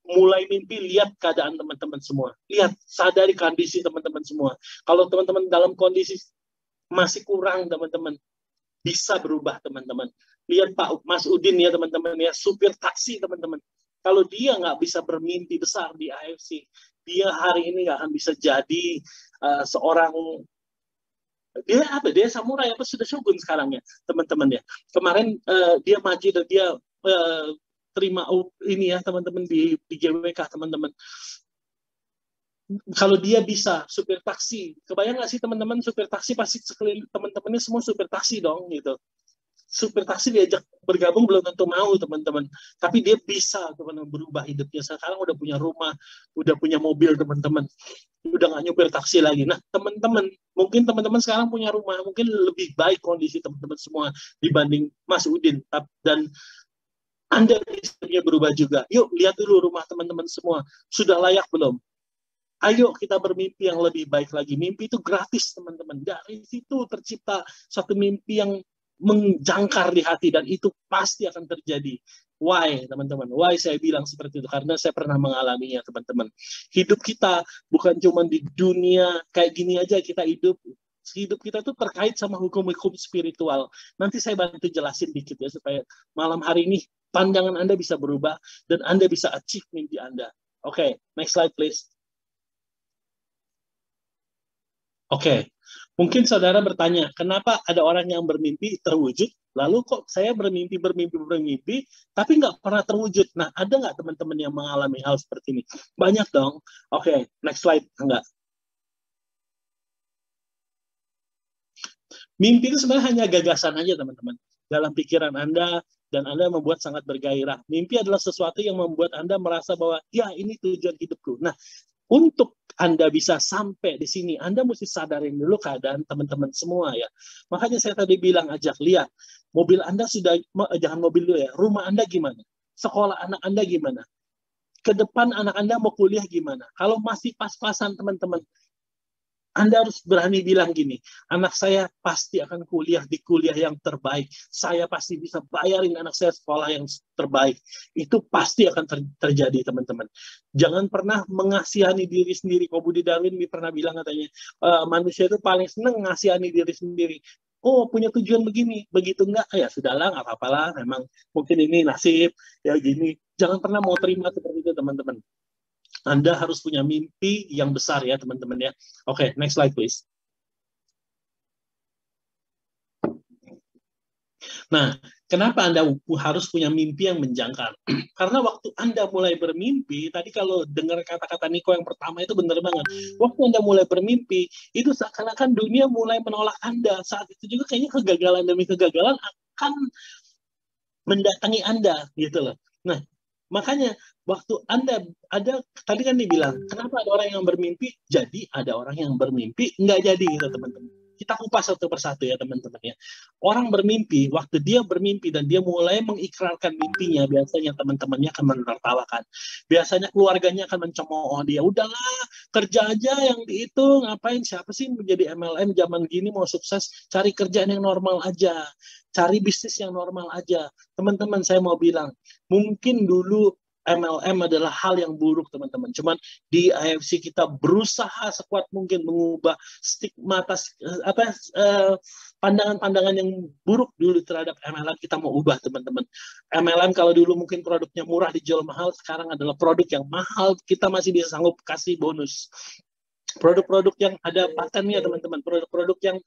Mulai mimpi, lihat keadaan teman-teman semua. Lihat, sadari kondisi teman-teman semua. Kalau teman-teman dalam kondisi masih kurang, teman-teman, bisa berubah, teman-teman. Lihat Pak Mas Udin ya, teman-teman, ya, supir taksi, teman-teman. Kalau dia nggak bisa bermimpi besar di AFC, dia hari ini nggak akan bisa jadi seorang, dia samurai apa sudah shogun sekarang ya, teman-teman ya. Kemarin dia maju dan dia terima ini ya, teman-teman, di GWK, teman-teman. Kalau dia bisa supir taksi, kebayang nggak sih teman-teman, supir taksi pasti sekeliling teman-temannya semua supir taksi dong gitu. Supir taksi diajak bergabung belum tentu mau, teman-teman. Tapi dia bisa, teman-teman, berubah hidupnya. Sekarang udah punya rumah, udah punya mobil, teman-teman. Udah nggak nyupir taksi lagi. Nah, teman-teman, mungkin teman-teman sekarang punya rumah, mungkin lebih baik kondisi teman-teman semua dibanding Mas Udin. Dan Anda bisa berubah juga. Yuk, lihat dulu rumah teman-teman semua. Sudah layak belum? Ayo kita bermimpi yang lebih baik lagi. Mimpi itu gratis, teman-teman. Dari situ tercipta satu mimpi yang menjangkar di hati, dan itu pasti akan terjadi. Why, teman-teman? Why saya bilang seperti itu? Karena saya pernah mengalaminya, teman-teman. Hidup kita bukan cuma di dunia kayak gini aja kita hidup. Hidup kita tuh terkait sama hukum-hukum spiritual. Nanti saya bantu jelasin dikit ya, supaya malam hari ini pandangan Anda bisa berubah, dan Anda bisa achieve mimpi Anda. Oke, next slide please. Oke, mungkin saudara bertanya, kenapa ada orang yang bermimpi terwujud, lalu kok saya bermimpi, tapi nggak pernah terwujud? Nah, ada nggak teman-teman yang mengalami hal seperti ini? Banyak dong. Oke, next slide. Enggak. Mimpi itu sebenarnya hanya gagasan aja, teman-teman. Dalam pikiran Anda, dan Anda membuat sangat bergairah. Mimpi adalah sesuatu yang membuat Anda merasa bahwa, ya, ini tujuan hidupku. Nah, untuk Anda bisa sampai di sini, Anda mesti sadarin dulu keadaan teman-teman semua ya. Makanya saya tadi bilang, ajak lihat, mobil Anda sudah, jangan mobil dulu ya, rumah Anda gimana? Sekolah anak Anda gimana? Ke depan anak Anda mau kuliah gimana? Kalau masih pas-pasan, teman-teman, Anda harus berani bilang gini, anak saya pasti akan kuliah di kuliah yang terbaik. Saya pasti bisa bayarin anak saya sekolah yang terbaik. Itu pasti akan terjadi, teman-teman. Jangan pernah mengasihani diri sendiri. Kalau Budi Darwin pernah bilang katanya, manusia itu paling senang mengasihani diri sendiri. Oh, punya tujuan begini, begitu enggak? Ya sudahlah, nggak apa-apalah. Memang mungkin ini nasib, ya gini. Jangan pernah mau terima seperti itu, teman-teman. Anda harus punya mimpi yang besar ya, teman-teman ya. Oke, next slide please. Nah, kenapa Anda harus punya mimpi yang menjangkar? Karena waktu Anda mulai bermimpi, tadi kalau dengar kata-kata Niko yang pertama itu benar banget. Waktu Anda mulai bermimpi, itu seakan-akan dunia mulai menolak Anda. Saat itu juga kayaknya kegagalan demi kegagalan akan mendatangi Anda, gitu loh. Nah, makanya waktu Anda ada, tadi kan dibilang, kenapa ada orang yang bermimpi, jadi ada orang yang bermimpi nggak jadi, gitu teman-teman. Kita kupas satu persatu ya, teman-teman ya. Orang bermimpi, waktu dia bermimpi dan dia mulai mengikrarkan mimpinya, biasanya teman-temannya akan menertawakan. Biasanya keluarganya akan mencemooh dia. Udahlah, kerja aja yang itu, ngapain, siapa sih menjadi MLM zaman gini mau sukses, cari kerjaan yang normal aja. Cari bisnis yang normal aja. Teman-teman, saya mau bilang, mungkin dulu MLM adalah hal yang buruk, teman-teman. Cuman di AFC kita berusaha sekuat mungkin mengubah stigma pandangan-pandangan yang buruk dulu terhadap MLM. Kita mau ubah, teman-teman. MLM kalau dulu mungkin produknya murah dijual mahal, sekarang adalah produk yang mahal, kita masih bisa sanggup kasih bonus. Produk-produk yang ada patennya, teman-teman. Produk-produk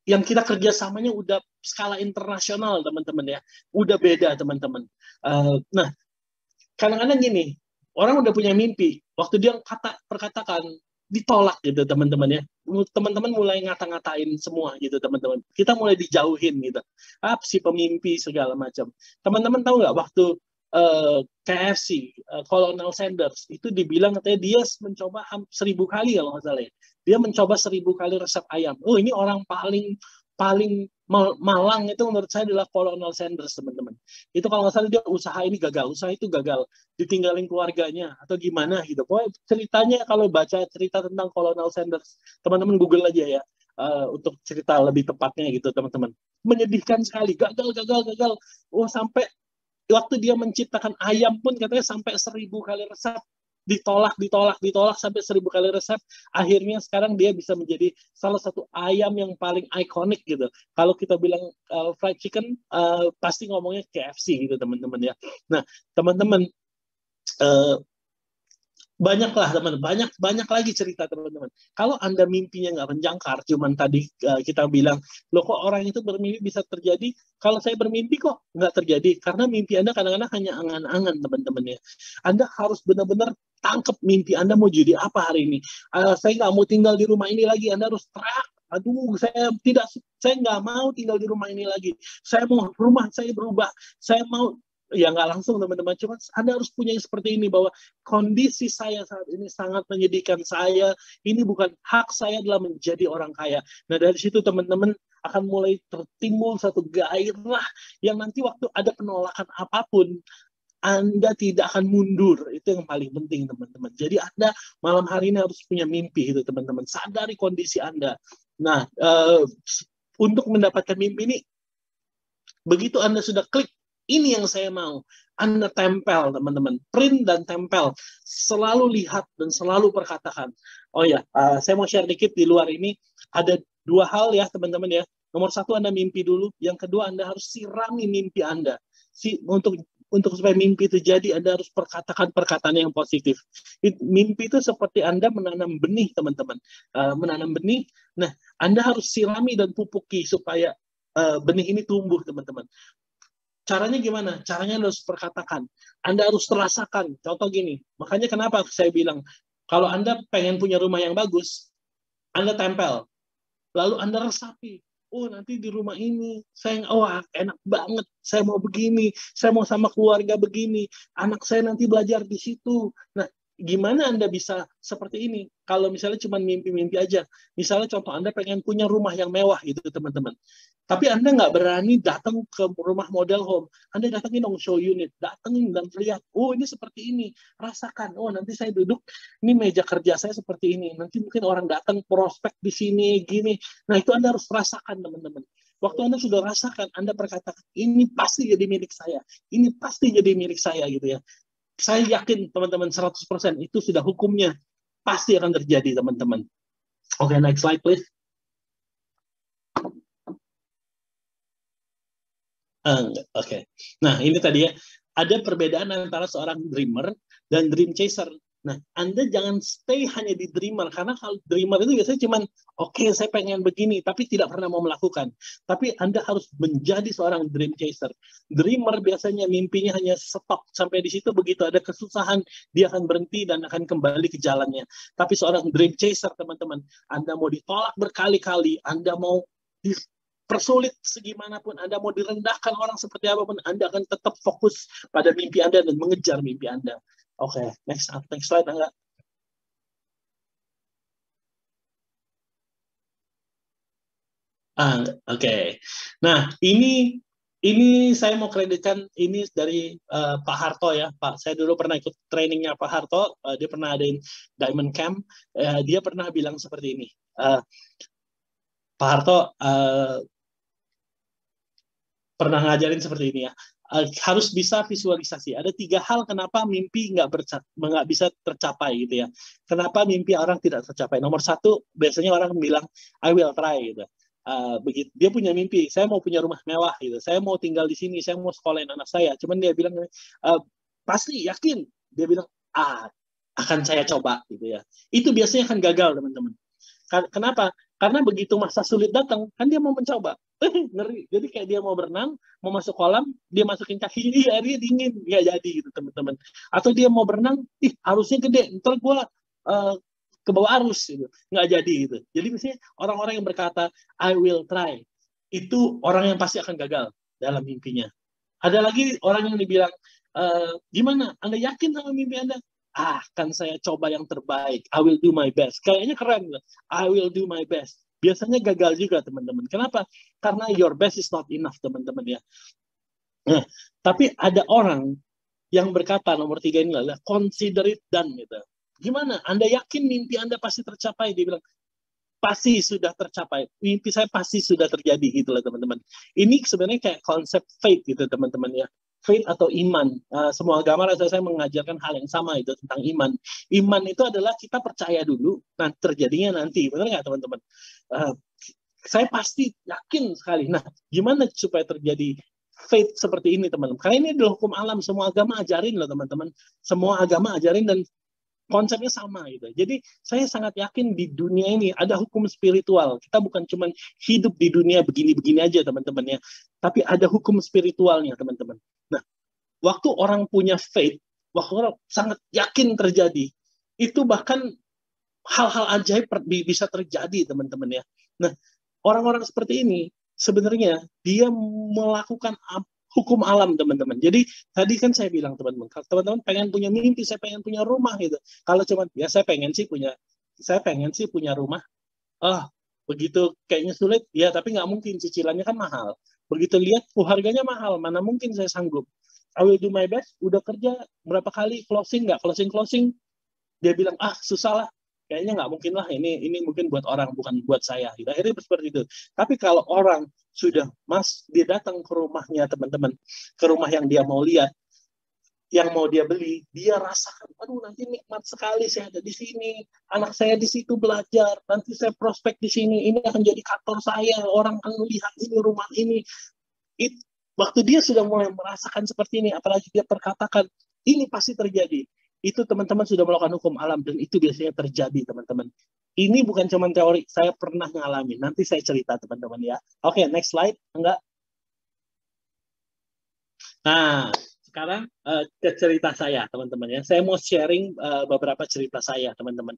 yang kita kerjasamanya udah skala internasional, teman-teman ya, udah beda, teman-teman. Nah, kadang-kadang gini, orang udah punya mimpi, waktu dia perkatakan ditolak gitu, teman-teman ya. Teman-teman mulai ngata-ngatain semua gitu, teman-teman. Kita mulai dijauhin gitu. Si pemimpi segala macam. Teman-teman tahu nggak, waktu KFC, Colonel Sanders, itu dibilang katanya dia mencoba 1000 kali kalau nggak salah ya. Dia mencoba 1000 kali resep ayam. Oh, ini orang paling malang itu menurut saya adalah Colonel Sanders, teman-teman. Itu kalau nggak salah dia usaha ini gagal, usaha itu gagal, ditinggalin keluarganya atau gimana gitu. Pokoknya ceritanya kalau baca cerita tentang Colonel Sanders, teman-teman Google aja ya. Untuk cerita lebih tepatnya gitu, teman-teman. Menyedihkan sekali, gagal. Oh, sampai waktu dia menciptakan ayam pun katanya sampai 1000 kali resep, ditolak sampai 1000 kali resep. Akhirnya sekarang dia bisa menjadi salah satu ayam yang paling ikonik gitu. Kalau kita bilang fried chicken, pasti ngomongnya KFC gitu, teman-teman ya. Nah, teman-teman, banyaklah teman, banyak lagi cerita, teman-teman. Kalau Anda mimpinya nggak menjangkar, cuman tadi kita bilang, loh kok orang itu bermimpi bisa terjadi, kalau saya bermimpi kok nggak terjadi, karena mimpi Anda kadang-kadang hanya angan-angan, teman-teman ya. Anda harus benar-benar tangkap mimpi Anda mau jadi apa hari ini. Saya nggak mau tinggal di rumah ini lagi, Anda harus teriak, aduh saya nggak mau tinggal di rumah ini lagi, saya mau rumah saya berubah, saya mau, ya nggak langsung teman-teman, cuma Anda harus punya yang seperti ini, bahwa kondisi saya saat ini sangat menyedihkan saya, ini bukan hak saya adalah menjadi orang kaya. Nah, dari situ teman-teman akan mulai tertimbul satu gairah yang nanti waktu ada penolakan apapun, Anda tidak akan mundur. Itu yang paling penting, teman-teman. Jadi Anda malam hari ini harus punya mimpi itu, teman-teman. Sadari kondisi Anda. Nah, untuk mendapatkan mimpi ini, begitu Anda sudah klik, ini yang saya mau, Anda tempel, teman-teman. Print dan tempel. Selalu lihat dan selalu perkatakan. Oh ya, saya mau share dikit di luar ini. Ada 2 hal ya, teman-teman ya. Nomor 1, Anda mimpi dulu. Yang kedua, Anda harus sirami mimpi Anda. Untuk supaya mimpi itu jadi, Anda harus perkatakan perkataan yang positif. Mimpi itu seperti Anda menanam benih, teman-teman. Menanam benih. Nah, Anda harus sirami dan pupuki supaya benih ini tumbuh, teman-teman. Caranya gimana? Caranya harus perkatakan. Anda harus terasakan. Contoh gini, makanya kenapa saya bilang, kalau Anda pengen punya rumah yang bagus, Anda tempel. Lalu Anda resapi. Oh, nanti di rumah ini, enak banget. Saya mau begini. Saya mau sama keluarga begini. Anak saya nanti belajar di situ. Nah, gimana Anda bisa seperti ini? Kalau misalnya cuma mimpi-mimpi aja. Misalnya contoh Anda pengen punya rumah yang mewah gitu, teman-teman. Tapi Anda nggak berani datang ke rumah model home. Anda datangin dong show unit. Datangin dan lihat, oh ini seperti ini. Rasakan, oh nanti saya duduk, ini meja kerja saya seperti ini. Nanti mungkin orang datang prospek di sini, gini. Nah itu Anda harus rasakan, teman-teman. Waktu Anda sudah rasakan, Anda berkata, ini pasti jadi milik saya. Ini pasti jadi milik saya gitu ya. Saya yakin teman-teman 100% itu sudah hukumnya. Pasti akan terjadi, teman-teman. Oke, next slide please. Oke. Nah, ini tadi ya, ada perbedaan antara seorang dreamer dan dream chaser. Nah, Anda jangan stay hanya di dreamer, karena kalau dreamer itu biasanya cuman, oke, saya pengen begini, tapi tidak pernah mau melakukan. Tapi Anda harus menjadi seorang dream chaser. Dreamer biasanya mimpinya hanya stop sampai di situ, begitu ada kesusahan, dia akan berhenti dan akan kembali ke jalannya. Tapi seorang dream chaser, teman-teman, Anda mau ditolak berkali-kali, Anda mau persulit segimanapun, Anda mau direndahkan orang seperti apapun, Anda akan tetap fokus pada mimpi Anda dan mengejar mimpi Anda. Oke, next slide, Angga. Oke. Nah, ini saya mau kreditkan ini dari Pak Harto ya. Pak, saya dulu pernah ikut trainingnya Pak Harto. Dia pernah adain Diamond Camp. Dia pernah bilang seperti ini. Pak Harto pernah ngajarin seperti ini ya. Harus bisa visualisasi. Ada 3 hal kenapa mimpi nggak bisa tercapai gitu ya. Kenapa mimpi orang tidak tercapai? Nomor 1, biasanya orang bilang, I will try gitu. Begitu dia punya mimpi, saya mau punya rumah mewah gitu, saya mau tinggal di sini, saya mau sekolahin anak saya. Cuman dia bilang, pasti yakin, dia bilang, akan saya coba gitu ya. Itu biasanya akan gagal, teman-teman. Kenapa? Karena begitu masa sulit datang, kan dia mau mencoba. Ngeri. Jadi kayak dia mau berenang, mau masuk kolam, dia masukin kaki, airnya dingin, nggak jadi gitu, teman-teman. Atau dia mau berenang, arusnya gede, ntar gue ke bawah arus, gitu. Nggak jadi gitu. Jadi misalnya orang-orang yang berkata, I will try, itu orang yang pasti akan gagal dalam mimpinya. Ada lagi orang yang dibilang, Gimana? Anda yakin sama mimpi Anda? Kan saya coba yang terbaik. I will do my best. Kayaknya keren. I will do my best. Biasanya gagal juga, teman-teman. Kenapa? Karena your best is not enough, teman-teman ya. Nah, tapi ada orang yang berkata nomor 3 ini adalah consider it done gitu. Gimana? Anda yakin mimpi Anda pasti tercapai? Dia bilang, pasti sudah tercapai. Mimpi saya pasti sudah terjadi gitu lah teman-teman. Ini sebenarnya kayak konsep faith gitu teman-teman ya. Faith atau iman. Semua agama rasa saya mengajarkan hal yang sama itu tentang iman. Iman itu adalah kita percaya dulu, nah terjadinya nanti. Benar nggak teman-teman? Saya pasti yakin sekali. Nah, gimana supaya terjadi faith seperti ini teman-teman? Karena ini adalah hukum alam. Semua agama ajarin loh teman-teman. Semua agama ajarin dan konsepnya sama gitu. Jadi saya sangat yakin di dunia ini ada hukum spiritual. Kita bukan cuma hidup di dunia begini-begini aja teman-teman ya, tapi ada hukum spiritualnya teman-teman. Nah, waktu orang punya faith, waktu orang sangat yakin terjadi, itu bahkan hal-hal ajaib bisa terjadi teman-teman ya. Nah, orang-orang seperti ini sebenarnya dia melakukan hukum alam teman-teman. Jadi tadi kan saya bilang teman-teman, kalau teman-teman pengen punya mimpi, saya pengen punya rumah gitu. Kalau cuma ya saya pengen sih punya rumah. Begitu kayaknya sulit, ya tapi nggak mungkin, cicilannya kan mahal. Begitu lihat, harganya mahal, mana mungkin saya sanggup. I will do my best, udah kerja berapa kali closing nggak closing, dia bilang susah lah. Kayaknya nggak mungkin lah, ini mungkin buat orang, bukan buat saya. Gitu. Akhirnya seperti itu. Tapi kalau orang sudah dia datang ke rumahnya teman-teman, ke rumah yang dia mau lihat, yang mau dia beli, dia rasakan, aduh nanti nikmat sekali saya ada di sini, anak saya di situ belajar, nanti saya prospek di sini, ini akan jadi kantor saya, orang akan melihat ini rumah ini. Waktu dia sudah mulai merasakan seperti ini, apalagi dia perkatakan, ini pasti terjadi. Itu teman-teman sudah melakukan hukum alam dan itu biasanya terjadi teman-teman. Ini bukan cuma teori, saya pernah ngalamin. Nanti saya cerita teman-teman ya. Oke, next slide. Enggak. Nah, sekarang ke cerita saya teman-teman ya. Saya mau sharing beberapa cerita saya teman-teman.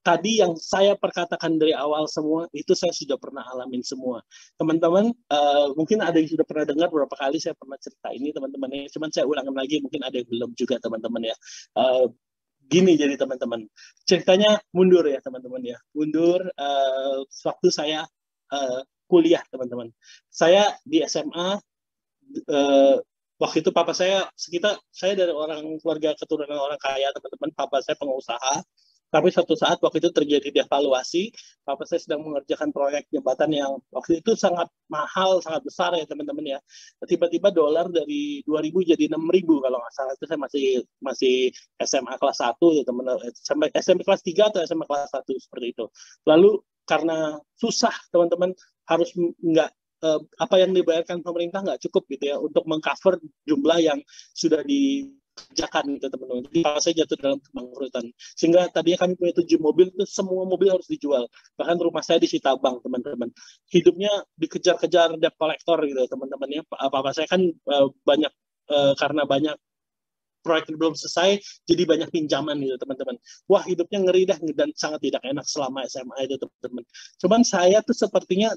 Tadi yang saya perkatakan dari awal semua itu saya sudah pernah alamin semua. Teman-teman mungkin ada yang sudah pernah dengar beberapa kali saya pernah cerita ini teman-teman ya. Cuman saya ulangin lagi, mungkin ada yang belum juga teman-teman ya. Gini jadi teman-teman, ceritanya mundur ya teman-teman ya. Mundur waktu saya kuliah teman-teman. Saya di SMA waktu itu papa saya, saya dari keluarga keturunan orang kaya teman-teman. Papa saya pengusaha, tapi suatu saat waktu itu terjadi devaluasi. Papa saya sedang mengerjakan proyek jembatan yang waktu itu sangat mahal, sangat besar ya teman-teman ya. Tiba-tiba dolar dari 2.000 jadi 6.000 kalau nggak salah. Itu saya masih SMA kelas 1 ya teman-teman. SMP kelas 3 atau SMA kelas 1 seperti itu. Lalu karena susah teman-teman, harus nggak apa yang dibayarkan pemerintah nggak cukup gitu ya untuk mengcover jumlah yang sudah dikerjakan gitu teman-teman. Jadi kalau saya jatuh dalam kebangkrutan, sehingga tadinya kami punya 7 mobil, itu semua mobil harus dijual. Bahkan rumah saya disita bank teman-teman. Hidupnya dikejar-kejar debt collector gitu teman-teman ya. Papa saya kan karena banyak proyek belum selesai, jadi banyak pinjaman gitu teman-teman. Wah, hidupnya ngeri dah dan sangat tidak enak selama SMA itu teman-teman. Cuman saya tuh sepertinya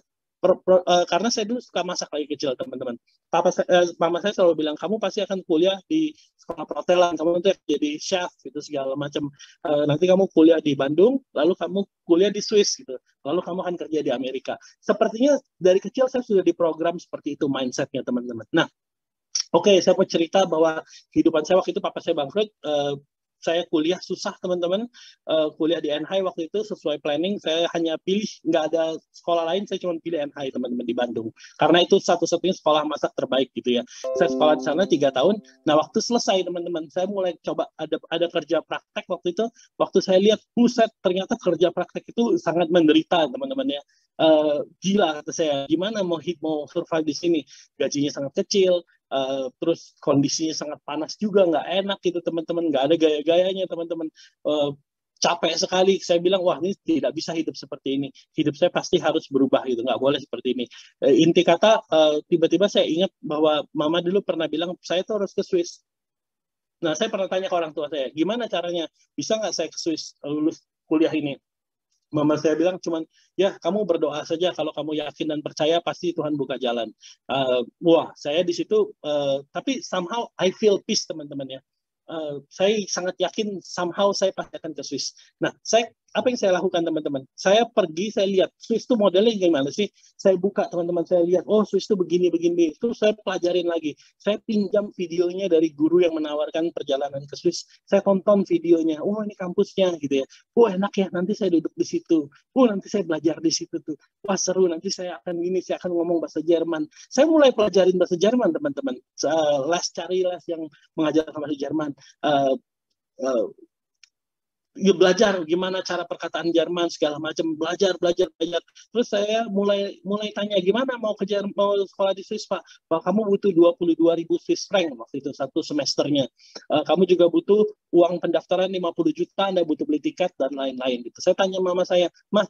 karena saya dulu suka masak lagi kecil teman-teman. Mama saya selalu bilang, kamu pasti akan kuliah di sekolah perhotelan, kamu nanti jadi chef gitu segala macam. Nanti kamu kuliah di Bandung, lalu kamu kuliah di Swiss gitu, lalu kamu akan kerja di Amerika. Sepertinya dari kecil saya sudah diprogram seperti itu mindsetnya teman-teman. Nah, oke, saya mau cerita bahwa kehidupan saya waktu itu papa saya bangkrut. Saya kuliah susah teman-teman, kuliah di NHI waktu itu sesuai planning. Saya hanya pilih, nggak ada sekolah lain, saya cuma pilih NHI teman-teman di Bandung, karena itu satu-satunya sekolah masak terbaik gitu ya. Saya sekolah di sana 3 tahun. Nah, waktu selesai teman-teman, saya mulai coba ada kerja praktek waktu itu. Waktu saya lihat, buset, ternyata kerja praktek itu sangat menderita teman-teman ya. Gila kata saya, gimana mau survive di sini, gajinya sangat kecil. Terus kondisinya sangat panas juga, nggak enak gitu teman-teman, nggak ada gaya-gayanya teman-teman. Capek sekali. Saya bilang, wah ini tidak bisa hidup seperti ini, hidup saya pasti harus berubah gitu, nggak boleh seperti ini. Inti kata, tiba-tiba saya ingat bahwa mama dulu pernah bilang saya tuh harus ke Swiss. Nah, saya pernah tanya ke orang tua saya, gimana caranya, bisa nggak saya ke Swiss lulus kuliah ini. Mama saya bilang cuman, ya kamu berdoa saja, kalau kamu yakin dan percaya pasti Tuhan buka jalan. Wah, saya di situ, tapi somehow I feel peace teman-teman ya. Saya sangat yakin somehow saya pasti akan ke Swiss. Nah, apa yang saya lakukan teman-teman? Saya pergi, saya lihat Swiss itu modelnya gimana sih? Saya buka teman-teman, saya lihat, oh Swiss itu begini. Itu saya pelajarin lagi. Saya pinjam videonya dari guru yang menawarkan perjalanan ke Swiss. Saya tonton videonya. Oh ini kampusnya gitu ya. Oh enak ya, nanti saya duduk di situ. Oh nanti saya belajar di situ tuh. Wah seru, nanti saya akan saya akan ngomong bahasa Jerman. Saya mulai pelajarin bahasa Jerman teman-teman. Cari les yang mengajarkan bahasa Jerman. Belajar gimana cara perkataan Jerman segala macam, belajar. Terus saya mulai tanya, gimana mau sekolah di Swiss Pak? Kamu butuh 22.000 Swiss franc waktu itu satu semesternya. Kamu juga butuh uang pendaftaran 50 juta, Anda butuh beli tiket dan lain-lain gitu. Saya tanya mama saya, "Mah,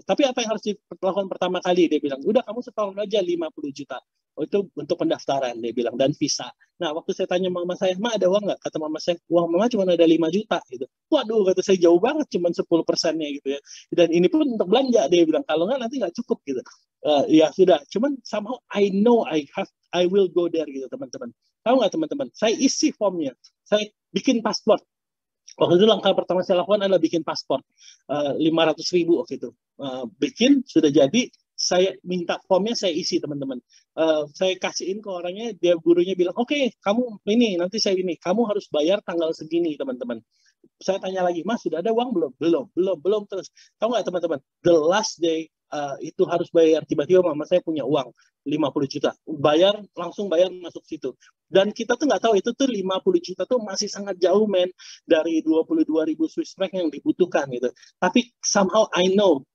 tapi apa yang harus dilakukan pertama kali?" Dia bilang, "Udah kamu setor aja 50 juta." Oh, itu untuk pendaftaran, dia bilang, dan visa. Nah, waktu saya tanya mama saya, "Ma, ada uang nggak?" Kata mama saya, "Uang mama cuma ada 5 juta." Gitu. Waduh, kata saya, jauh banget, cuma 10%-nya gitu ya. Dan ini pun untuk belanja, dia bilang, kalau nggak nanti nggak cukup gitu. Ya sudah, cuman somehow I know I will go there gitu teman-teman. Tahu nggak teman-teman? Saya isi formnya, saya bikin paspor. Waktu itu langkah pertama saya lakukan adalah bikin paspor, 500.000 waktu itu. Bikin, sudah jadi, saya minta formnya saya isi teman-teman. Saya kasihin ke orangnya, dia gurunya bilang, oke, kamu ini nanti saya ini, kamu harus bayar tanggal segini teman-teman. Saya tanya lagi, Mas sudah ada uang belum? Belum terus. Tahu nggak teman-teman? The last day itu harus bayar. Tiba-tiba mama saya punya uang 50 juta. Langsung bayar masuk situ. Dan kita tuh nggak tahu itu tuh 50 juta tuh masih sangat jauh men dari 22.000 Swiss franc yang dibutuhkan gitu. Tapi somehow I know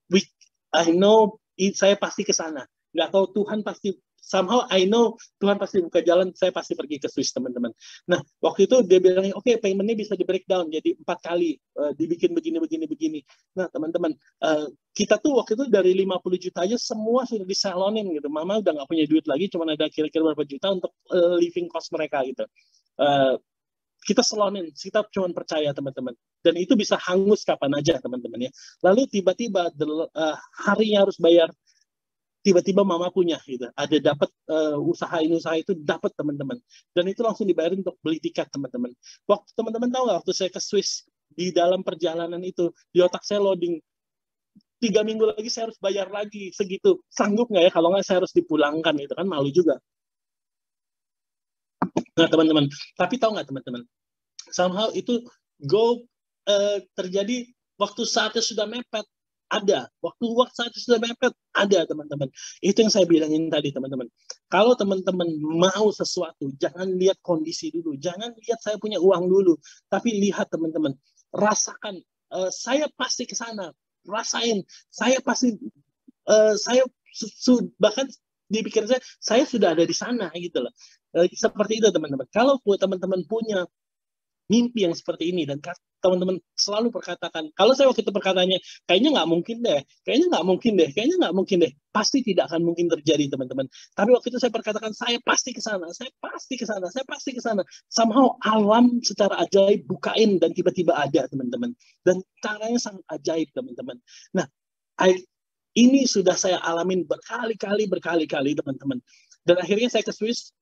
saya pasti ke sana. Nggak tahu Tuhan pasti, somehow I know Tuhan pasti buka jalan, saya pasti pergi ke Swiss teman-teman. Nah, waktu itu dia bilang, oke, payment-nya bisa di breakdown jadi 4 kali, dibikin begini. Nah, teman-teman, kita tuh waktu itu dari 50 juta aja semua sudah disalonin gitu. Mama udah nggak punya duit lagi, cuma ada kira-kira berapa juta untuk living cost mereka gitu. Kita selonin, kita cuma percaya teman-teman. Dan itu bisa hangus kapan aja teman-teman ya. Lalu tiba-tiba harinya harus bayar, tiba-tiba mama punya gitu, ada dapat usaha itu dapat teman-teman, dan itu langsung dibayarin untuk beli tiket teman-teman. Waktu teman-teman tahu nggak, waktu saya ke Swiss, di dalam perjalanan itu di otak saya loading, 3 minggu lagi saya harus bayar lagi segitu, sanggup nggak ya, kalau nggak saya harus dipulangkan, itu kan malu juga. Nah teman-teman, tapi tahu nggak teman-teman, somehow itu terjadi waktu saatnya sudah mepet. Ada, waktu saat sudah mepet, ada teman-teman. Itu yang saya bilangin tadi teman-teman. Kalau teman-teman mau sesuatu, jangan lihat kondisi dulu, jangan lihat saya punya uang dulu, tapi lihat teman-teman, rasakan, saya pasti ke sana, rasain, saya pasti, bahkan di pikiran saya sudah ada di sana gitu loh. Seperti itu teman-teman. Kalau teman-teman punya mimpi yang seperti ini, dan teman-teman selalu perkatakan, kalau saya waktu itu perkataannya, kayaknya nggak mungkin deh, pasti tidak akan mungkin terjadi teman-teman. Tapi waktu itu saya perkatakan, saya pasti ke sana. Somehow alam secara ajaib bukain dan tiba-tiba ada teman-teman. Dan caranya sangat ajaib teman-teman. Nah, ini sudah saya alamin berkali-kali teman-teman. Dan akhirnya saya ke Swiss,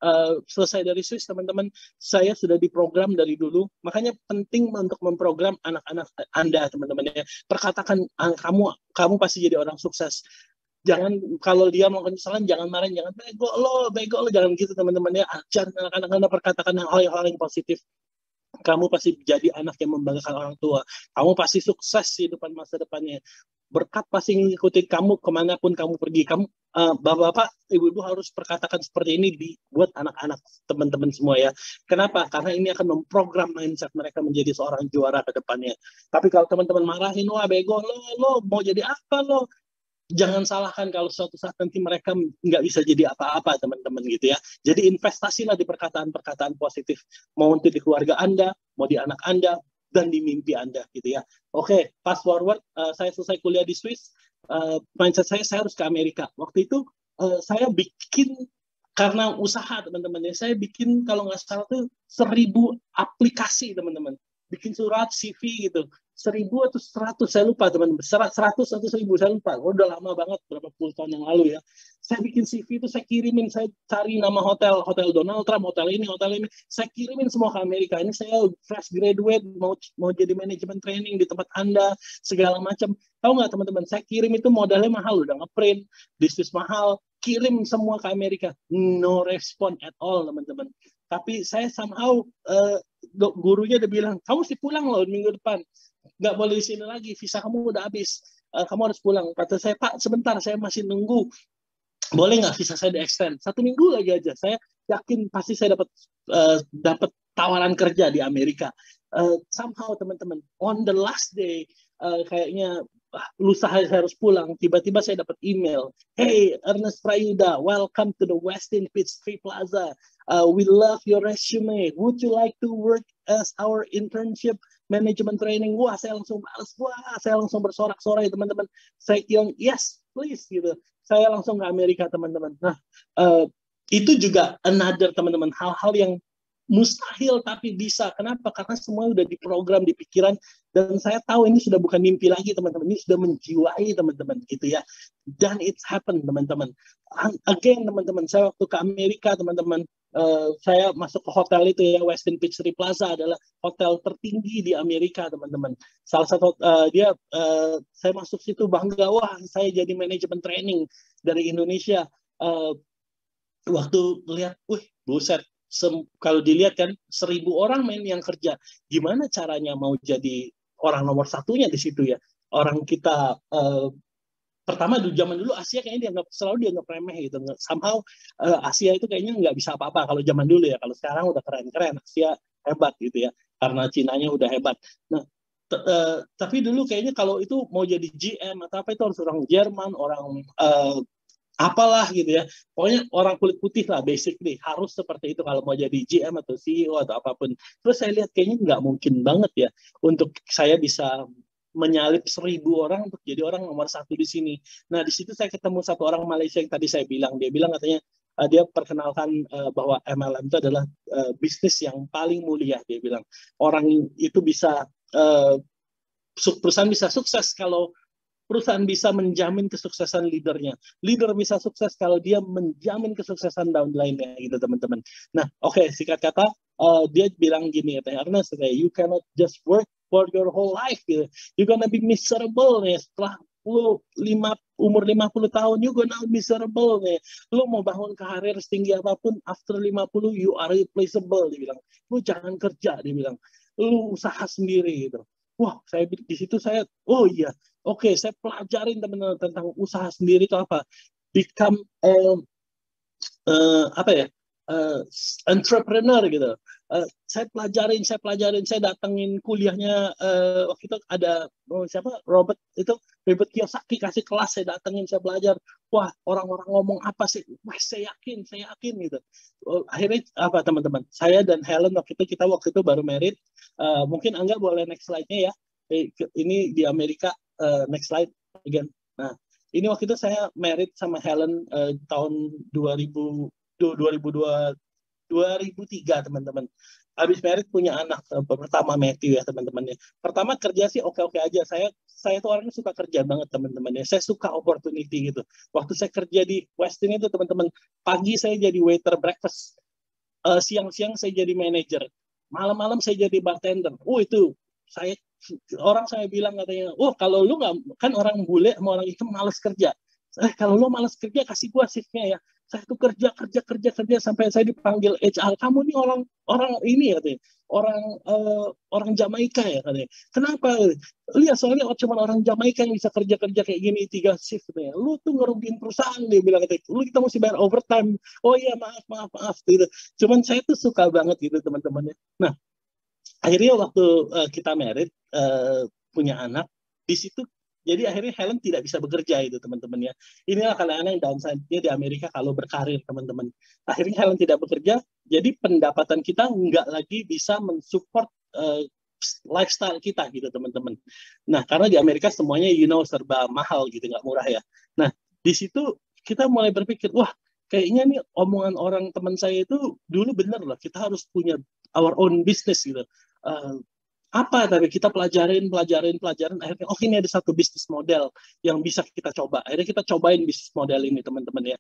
selesai dari Swiss teman-teman, saya sudah diprogram dari dulu. Makanya penting untuk memprogram anak-anak Anda teman-teman ya. Perkatakan, kamu pasti jadi orang sukses. Jangan, kalau dia melakukan kesalahan, jangan marah, jangan bego lo, jangan gitu teman-teman ya. Ajar anak-anak Anda perkatakan hal-hal yang positif. Kamu pasti jadi anak yang membanggakan orang tua. Kamu pasti sukses di depan masa depannya. Berkat pasti mengikuti kamu kemanapun kamu pergi. Kamu, bapak-bapak, ibu-ibu harus perkatakan seperti ini buat anak-anak teman-teman semua ya. Kenapa? Karena ini akan memprogram mindset mereka menjadi seorang juara ke depannya. Tapi kalau teman-teman marahin, wah bego lo mau jadi apa lo? Jangan salahkan kalau suatu saat nanti mereka nggak bisa jadi apa-apa teman-teman gitu ya. Jadi investasilah di perkataan-perkataan positif, mau untuk di keluarga Anda, mau di anak Anda, dan di mimpi Anda gitu ya. Oke, fast forward, saya selesai kuliah di Swiss, mindset saya harus ke Amerika. Waktu itu saya bikin, karena usaha teman-teman ya, saya bikin kalau nggak salah tuh 1.000 aplikasi teman-teman, bikin surat CV gitu. 1000 atau 100, saya lupa teman-teman, 100 atau 1000, saya lupa, udah lama banget, berapa puluh tahun yang lalu ya. Saya bikin CV itu, saya kirimin, saya cari nama hotel Donald Trump, hotel ini, saya kirimin semua ke Amerika. Ini saya fresh graduate, mau jadi manajemen training di tempat Anda, segala macam. Tahu nggak teman-teman, saya kirim itu modalnya mahal, udah ngeprint, bisnis mahal, kirim semua ke Amerika, no respon at all teman-teman. Tapi saya somehow gurunya udah bilang, kamu mesti pulang loh minggu depan, nggak boleh di sini lagi, visa kamu udah habis, kamu harus pulang. Kata saya, Pak, sebentar, saya masih nunggu, boleh nggak visa saya di-extend 1 minggu lagi aja. Saya yakin pasti saya dapat tawaran kerja di Amerika. Somehow teman-teman, on the last day, kayaknya lusa saya harus pulang, tiba-tiba saya dapat email, hey Ernest Prayuda, welcome to the Westin Peachtree Plaza, we love your resume, would you like to work as our internship management training? Wah, saya langsung balas, saya langsung bersorak-sorai teman-teman, saya bilang yes please gitu. Saya langsung ke Amerika teman-teman. Nah, itu juga another teman-teman, hal-hal yang mustahil tapi bisa. Kenapa? Karena semua udah diprogram di pikiran, dan saya tahu ini sudah bukan mimpi lagi teman-teman, ini sudah menjiwai teman-teman gitu ya. Dan it's happen teman-teman. Again teman-teman, saya waktu ke Amerika teman-teman, saya masuk ke hotel itu ya, Westin Peachtree Plaza adalah hotel tertinggi di Amerika teman-teman. Salah satu saya masuk situ bangga, wah saya jadi manajemen training dari Indonesia. Waktu lihat, buset, kalau dilihat kan 1000 orang men yang kerja, gimana caranya mau jadi orang nomor satunya di situ ya. Orang kita pertama zaman dulu Asia kayaknya selalu dianggap remeh gitu. Somehow Asia itu kayaknya nggak bisa apa-apa kalau zaman dulu ya. Kalau sekarang udah keren-keren, Asia hebat gitu ya, karena Cinanya udah hebat. Nah, tapi dulu kayaknya kalau itu mau jadi GM atau apa itu harus orang Jerman, orang apalah gitu ya. Pokoknya orang kulit putih lah, basically harus seperti itu kalau mau jadi GM atau CEO atau apapun. Terus saya lihat kayaknya nggak mungkin banget ya untuk saya bisa menyalip 1000 orang untuk jadi orang nomor 1 di sini. Nah, di situ saya ketemu satu orang Malaysia yang tadi saya bilang. Dia bilang katanya dia perkenalkan bahwa MLM itu adalah bisnis yang paling mulia. Dia bilang orang itu bisa perusahaan bisa sukses kalau perusahaan bisa menjamin kesuksesan leadernya. Leader bisa sukses kalau dia menjamin kesuksesan downline-nya gitu teman-teman. Nah, singkat kata, dia bilang gini, Ernest, you cannot just work for your whole life gitu. You're gonna be miserable nih setelah umur 50 tahun, you gonna be miserable nih. Lu mau bangun karir setinggi apapun, after 50 you are replaceable, dia bilang. Lu jangan kerja, dia bilang. Lu usaha sendiri gitu. Wah, di situ saya, iya, saya pelajarin teman-teman tentang usaha sendiri itu apa. Become entrepreneur gitu. Saya pelajarin, saya datengin kuliahnya, waktu itu ada Robert Kiyosaki kasih kelas, saya datengin, saya belajar. Wah, orang-orang ngomong apa sih? Wah, saya yakin gitu. Akhirnya apa teman-teman? Saya dan Helen waktu itu baru married. Mungkin Angga boleh next slide-nya ya. Ini di Amerika, next slide again. Nah, ini waktu itu saya married sama Helen tahun 2003 teman-teman. Habis married punya anak pertama Matthew ya teman-teman ya. Pertama kerja sih oke aja. Saya tuh orangnya suka kerja banget teman-teman ya. Saya suka opportunity gitu. Waktu saya kerja di Westin itu teman-teman, pagi saya jadi waiter breakfast, siang-siang saya jadi manager, malam-malam saya jadi bartender. Itu orang saya bilang katanya, kalau lu nggak, kan orang bule sama orang itu malas kerja. Kalau lu malas kerja kasih gua shiftnya ya. Saya tuh kerja sampai saya dipanggil HR, kamu nih orang ini katanya, orang Jamaika ya katanya. Kenapa? Lihat soalnya cuma orang Jamaika yang bisa kerja kayak gini 3 shift katanya. Lu tuh ngerugiin perusahaan, dia bilang katanya. Kita mesti bayar overtime. Oh iya maaf gitu. Cuman saya tuh suka banget gitu teman-temannya. Nah, akhirnya waktu kita married, punya anak, di situ jadi akhirnya Helen tidak bisa bekerja itu teman-teman ya. Inilah kadang-kadang yang downside-nya di Amerika kalau berkarir teman-teman. Akhirnya Helen tidak bekerja, jadi pendapatan kita nggak lagi bisa mensupport lifestyle kita gitu teman-teman. Nah, karena di Amerika semuanya serba mahal gitu, nggak murah ya. Nah, di situ kita mulai berpikir, wah kayaknya nih omongan orang teman saya itu dulu bener loh, kita harus punya our own business gitu. Apa tapi kita pelajarin, akhirnya oh ini ada satu bisnis model yang bisa kita coba. Akhirnya kita cobain bisnis model ini teman-teman ya.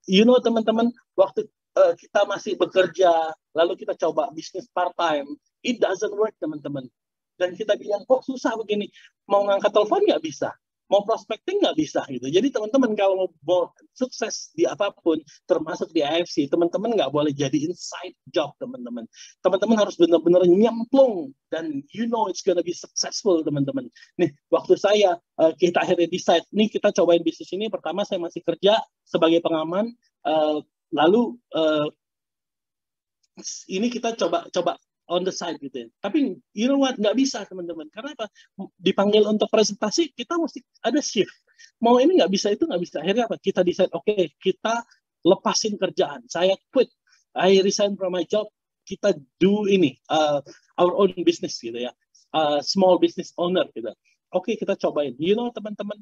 Teman-teman, waktu kita masih bekerja, lalu kita coba bisnis part time, it doesn't work teman-teman. Dan kita bilang kok susah begini, mau ngangkat telepon nggak bisa, mau prospecting nggak bisa gitu. Jadi teman-teman kalau mau sukses di apapun, termasuk di AFC, teman-teman nggak boleh jadi inside job teman-teman. Teman-teman harus benar-benar nyemplung dan it's gonna be successful teman-teman. Nih waktu kita akhirnya decide, nih kita cobain bisnis ini. Pertama saya masih kerja sebagai pengaman, lalu ini kita coba on the side gitu ya. Tapi nggak bisa teman-teman. Karena apa? Dipanggil untuk presentasi, kita mesti ada shift. Mau ini nggak bisa, itu nggak bisa. Akhirnya apa? Kita decide, oke, kita lepasin kerjaan. Saya quit. I resign from my job. Kita do ini, our own business gitu ya. Small business owner gitu. Oke, kita cobain. Teman-teman,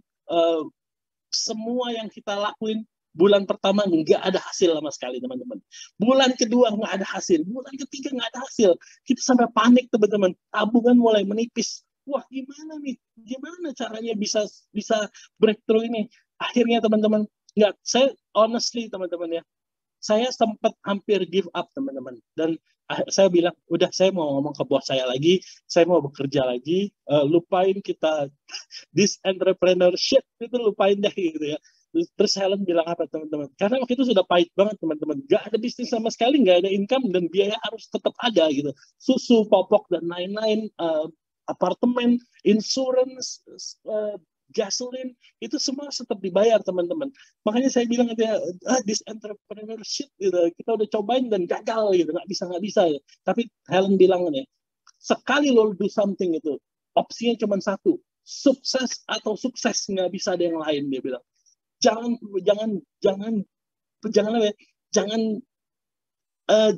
semua yang kita lakuin, bulan pertama nggak ada hasil sama sekali teman-teman. Bulan kedua nggak ada hasil. Bulan ketiga nggak ada hasil. Kita sampai panik teman-teman. Tabungan mulai menipis. Wah gimana nih? Gimana caranya bisa breakthrough ini? Akhirnya teman-teman, saya honestly teman-teman ya, saya sempat hampir give up teman-teman. Dan saya bilang, udah saya mau ngomong ke bos saya lagi, saya mau bekerja lagi, lupain kita this entrepreneurship, itu lupain deh gitu ya. Terus Helen bilang apa teman-teman? Karena waktu itu sudah pahit banget teman-teman. Gak ada bisnis sama sekali, gak ada income, dan biaya harus tetap ada gitu. Susu, popok, dan lain-lain, apartemen, insurance, gasoline, itu semua tetap dibayar teman-teman. Makanya saya bilang this entrepreneurship gitu, kita udah cobain dan gagal gitu, nggak bisa gitu. Tapi Helen bilang nih, sekali lo do something itu, opsinya cuma satu, sukses atau sukses, nggak bisa ada yang lain, dia bilang. Jangan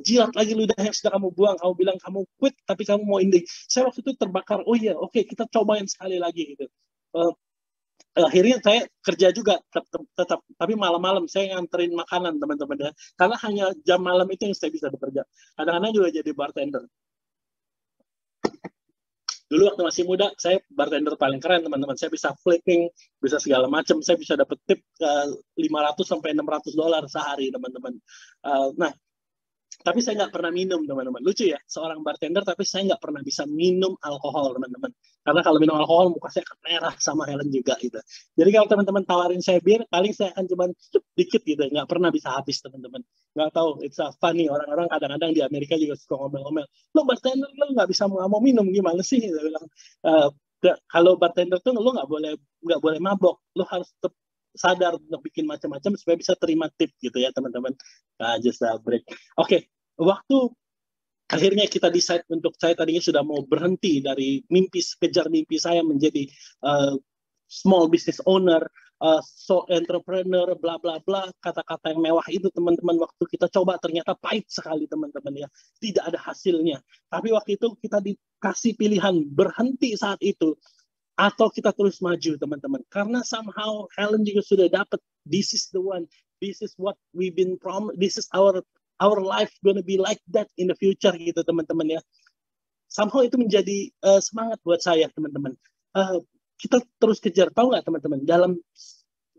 jilat lagi ludah yang sudah kamu buang. Kamu bilang kamu quit, tapi kamu mau ending. Saya waktu itu terbakar. Oh iya, oke, kita cobain sekali lagi gitu. Akhirnya saya kerja juga tetap, tapi malam-malam saya nganterin makanan teman-teman ya. Karena hanya jam malam itu yang saya bisa bekerja. Kadang-kadang juga jadi bartender. Dulu waktu masih muda, saya bartender paling keren teman-teman. Saya bisa flipping, bisa segala macam. Saya bisa dapat tip $500 sampai $600 sehari teman-teman. Nah, tapi saya nggak pernah minum teman-teman. Lucu ya, seorang bartender tapi saya nggak pernah bisa minum alkohol teman-teman. Karena kalau minum alkohol muka saya akan merah sama Helen juga gitu. Jadi kalau teman-teman tawarin saya bir, paling saya akan cuma dikit gitu, nggak pernah bisa habis teman-teman. Nggak tahu, it's a funny. Orang-orang kadang-kadang di Amerika juga suka ngomel-ngomel. Lo bartender lo nggak mau minum gimana sih? Gitu bilang. Kalau bartender tuh lo nggak boleh mabok. Lo harus tetap sadar untuk bikin macam-macam supaya bisa terima tip gitu ya teman-teman. Just a break. Oke, waktu akhirnya kita decide untuk, saya tadinya sudah mau berhenti dari kejar mimpi saya menjadi small business owner, entrepreneur, bla bla bla, kata-kata yang mewah itu teman-teman. Waktu kita coba ternyata pahit sekali teman-teman ya, tidak ada hasilnya. Tapi waktu itu kita dikasih pilihan berhenti saat itu atau kita terus maju teman-teman, karena somehow Helen juga sudah dapat, this is the one, this is what we've been promised, this is our life gonna be like that in the future gitu teman-teman ya. Somehow itu menjadi semangat buat saya teman-teman. Kita terus kejar. Tahu nggak teman-teman, dalam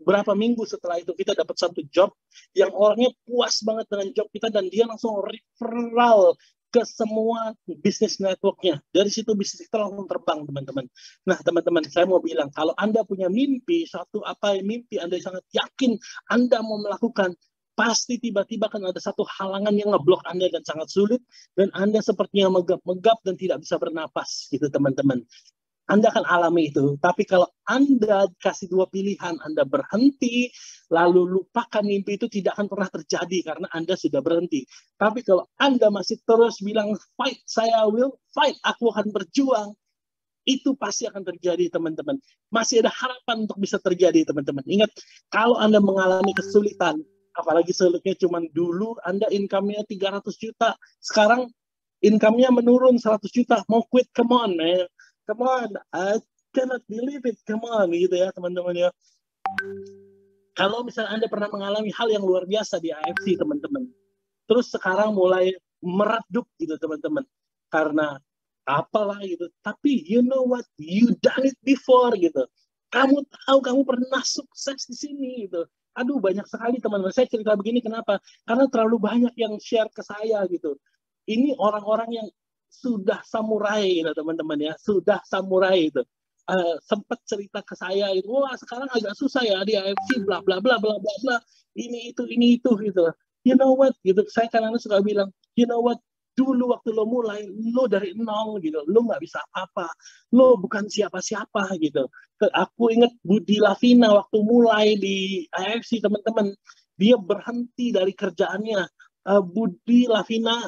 berapa minggu setelah itu kita dapat satu job yang orangnya puas banget dengan job kita, dan dia langsung referral ke semua bisnis networknya. Dari situ bisnis kita langsung terbang teman-teman. Nah teman-teman, saya mau bilang, kalau Anda punya mimpi, mimpi Anda sangat yakin Anda mau melakukan, pasti tiba-tiba kan ada satu halangan yang ngeblok Anda dan sangat sulit, dan Anda sepertinya megap-megap dan tidak bisa bernapas gitu teman-teman. Anda akan alami itu. Tapi kalau Anda kasih dua pilihan, Anda berhenti, lalu lupakan mimpi, itu tidak akan pernah terjadi karena Anda sudah berhenti. Tapi kalau Anda masih terus bilang, fight, saya will fight, aku akan berjuang, itu pasti akan terjadi teman-teman. Masih ada harapan untuk bisa terjadi teman-teman. Ingat, kalau Anda mengalami kesulitan, apalagi sulitnya cuma dulu Anda income-nya 300 juta, sekarang income-nya menurun 100 juta, mau quit, come on man. Come on, I cannot believe it. Come on, gitu ya teman-teman ya. Kalau misalnya Anda pernah mengalami hal yang luar biasa di AFC teman-teman, terus sekarang mulai meredup gitu teman-teman, karena apalah gitu. Tapi you know what, you done it before gitu. Kamu tahu kamu pernah sukses di sini gitu. Aduh, banyak sekali teman-teman. Saya cerita begini kenapa? Karena terlalu banyak yang share ke saya gitu. Ini orang-orang yang sudah samurai gitu teman-teman ya, sudah samurai itu. Sempat cerita ke saya itu, wah sekarang agak susah ya di AFC, bla bla bla bla bla bla, ini itu gitu. You know what gitu, saya kadang-kadang suka bilang, you know what, dulu waktu lo mulai, lo dari nol gitu, lo nggak bisa apa-apa, lo bukan siapa-siapa gitu. Aku ingat Budi Lavina waktu mulai di AFC teman-teman, dia berhenti dari kerjaannya. Budi Lavina,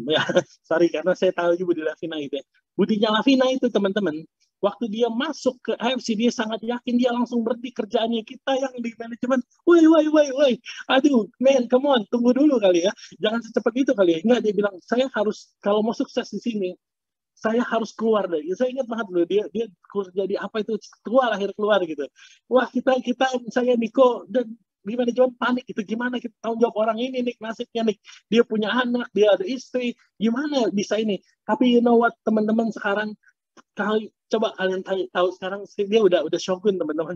ya, sorry karena saya tahu juga Budi Lavina itu ya. Budinya Lavina itu teman-teman, waktu dia masuk ke AFC dia sangat yakin, dia langsung berhenti kerjaannya. Kita yang di manajemen, woi, aduh, man, come on, tunggu dulu kali ya, jangan secepat itu kali ya. Enggak, dia bilang, saya harus, kalau mau sukses di sini, saya harus keluar deh. Saya ingat banget loh, dia jadi apa itu, keluar gitu. Wah, kita saya Niko dan di manajemen panik itu, gimana kita tanggung jawab orang ini nih, nasibnya nih, dia punya anak, dia ada istri, gimana bisa ini. Tapi you know what teman-teman, sekarang coba kalian tahu sekarang dia udah shogun teman-teman.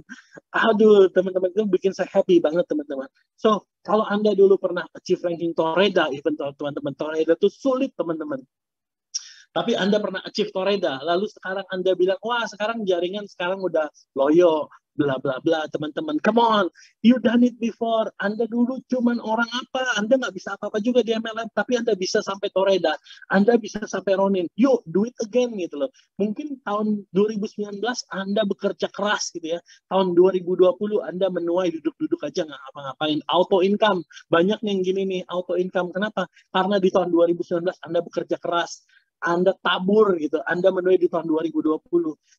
Aduh teman-teman, itu bikin saya happy banget teman-teman. So kalau Anda dulu pernah achieve ranking Toreda, even teman-teman, Toreda itu sulit teman-teman. Tapi Anda pernah achieve Toreda, lalu sekarang Anda bilang, wah sekarang jaringan sekarang udah loyo, bla bla bla, teman-teman. Come on, you done it before. Anda dulu cuman orang apa? Anda nggak bisa apa-apa juga di MLM, tapi Anda bisa sampai Toreda, Anda bisa sampai Ronin. Yuk, do it again gitu loh. Mungkin tahun 2019 Anda bekerja keras gitu ya. Tahun 2020 Anda menuai duduk-duduk aja nggak ngapa-ngapain. Auto income, banyak yang gini nih, auto income. Kenapa? Karena di tahun 2019 Anda bekerja keras. Anda tabur gitu, Anda menuai di tahun 2020.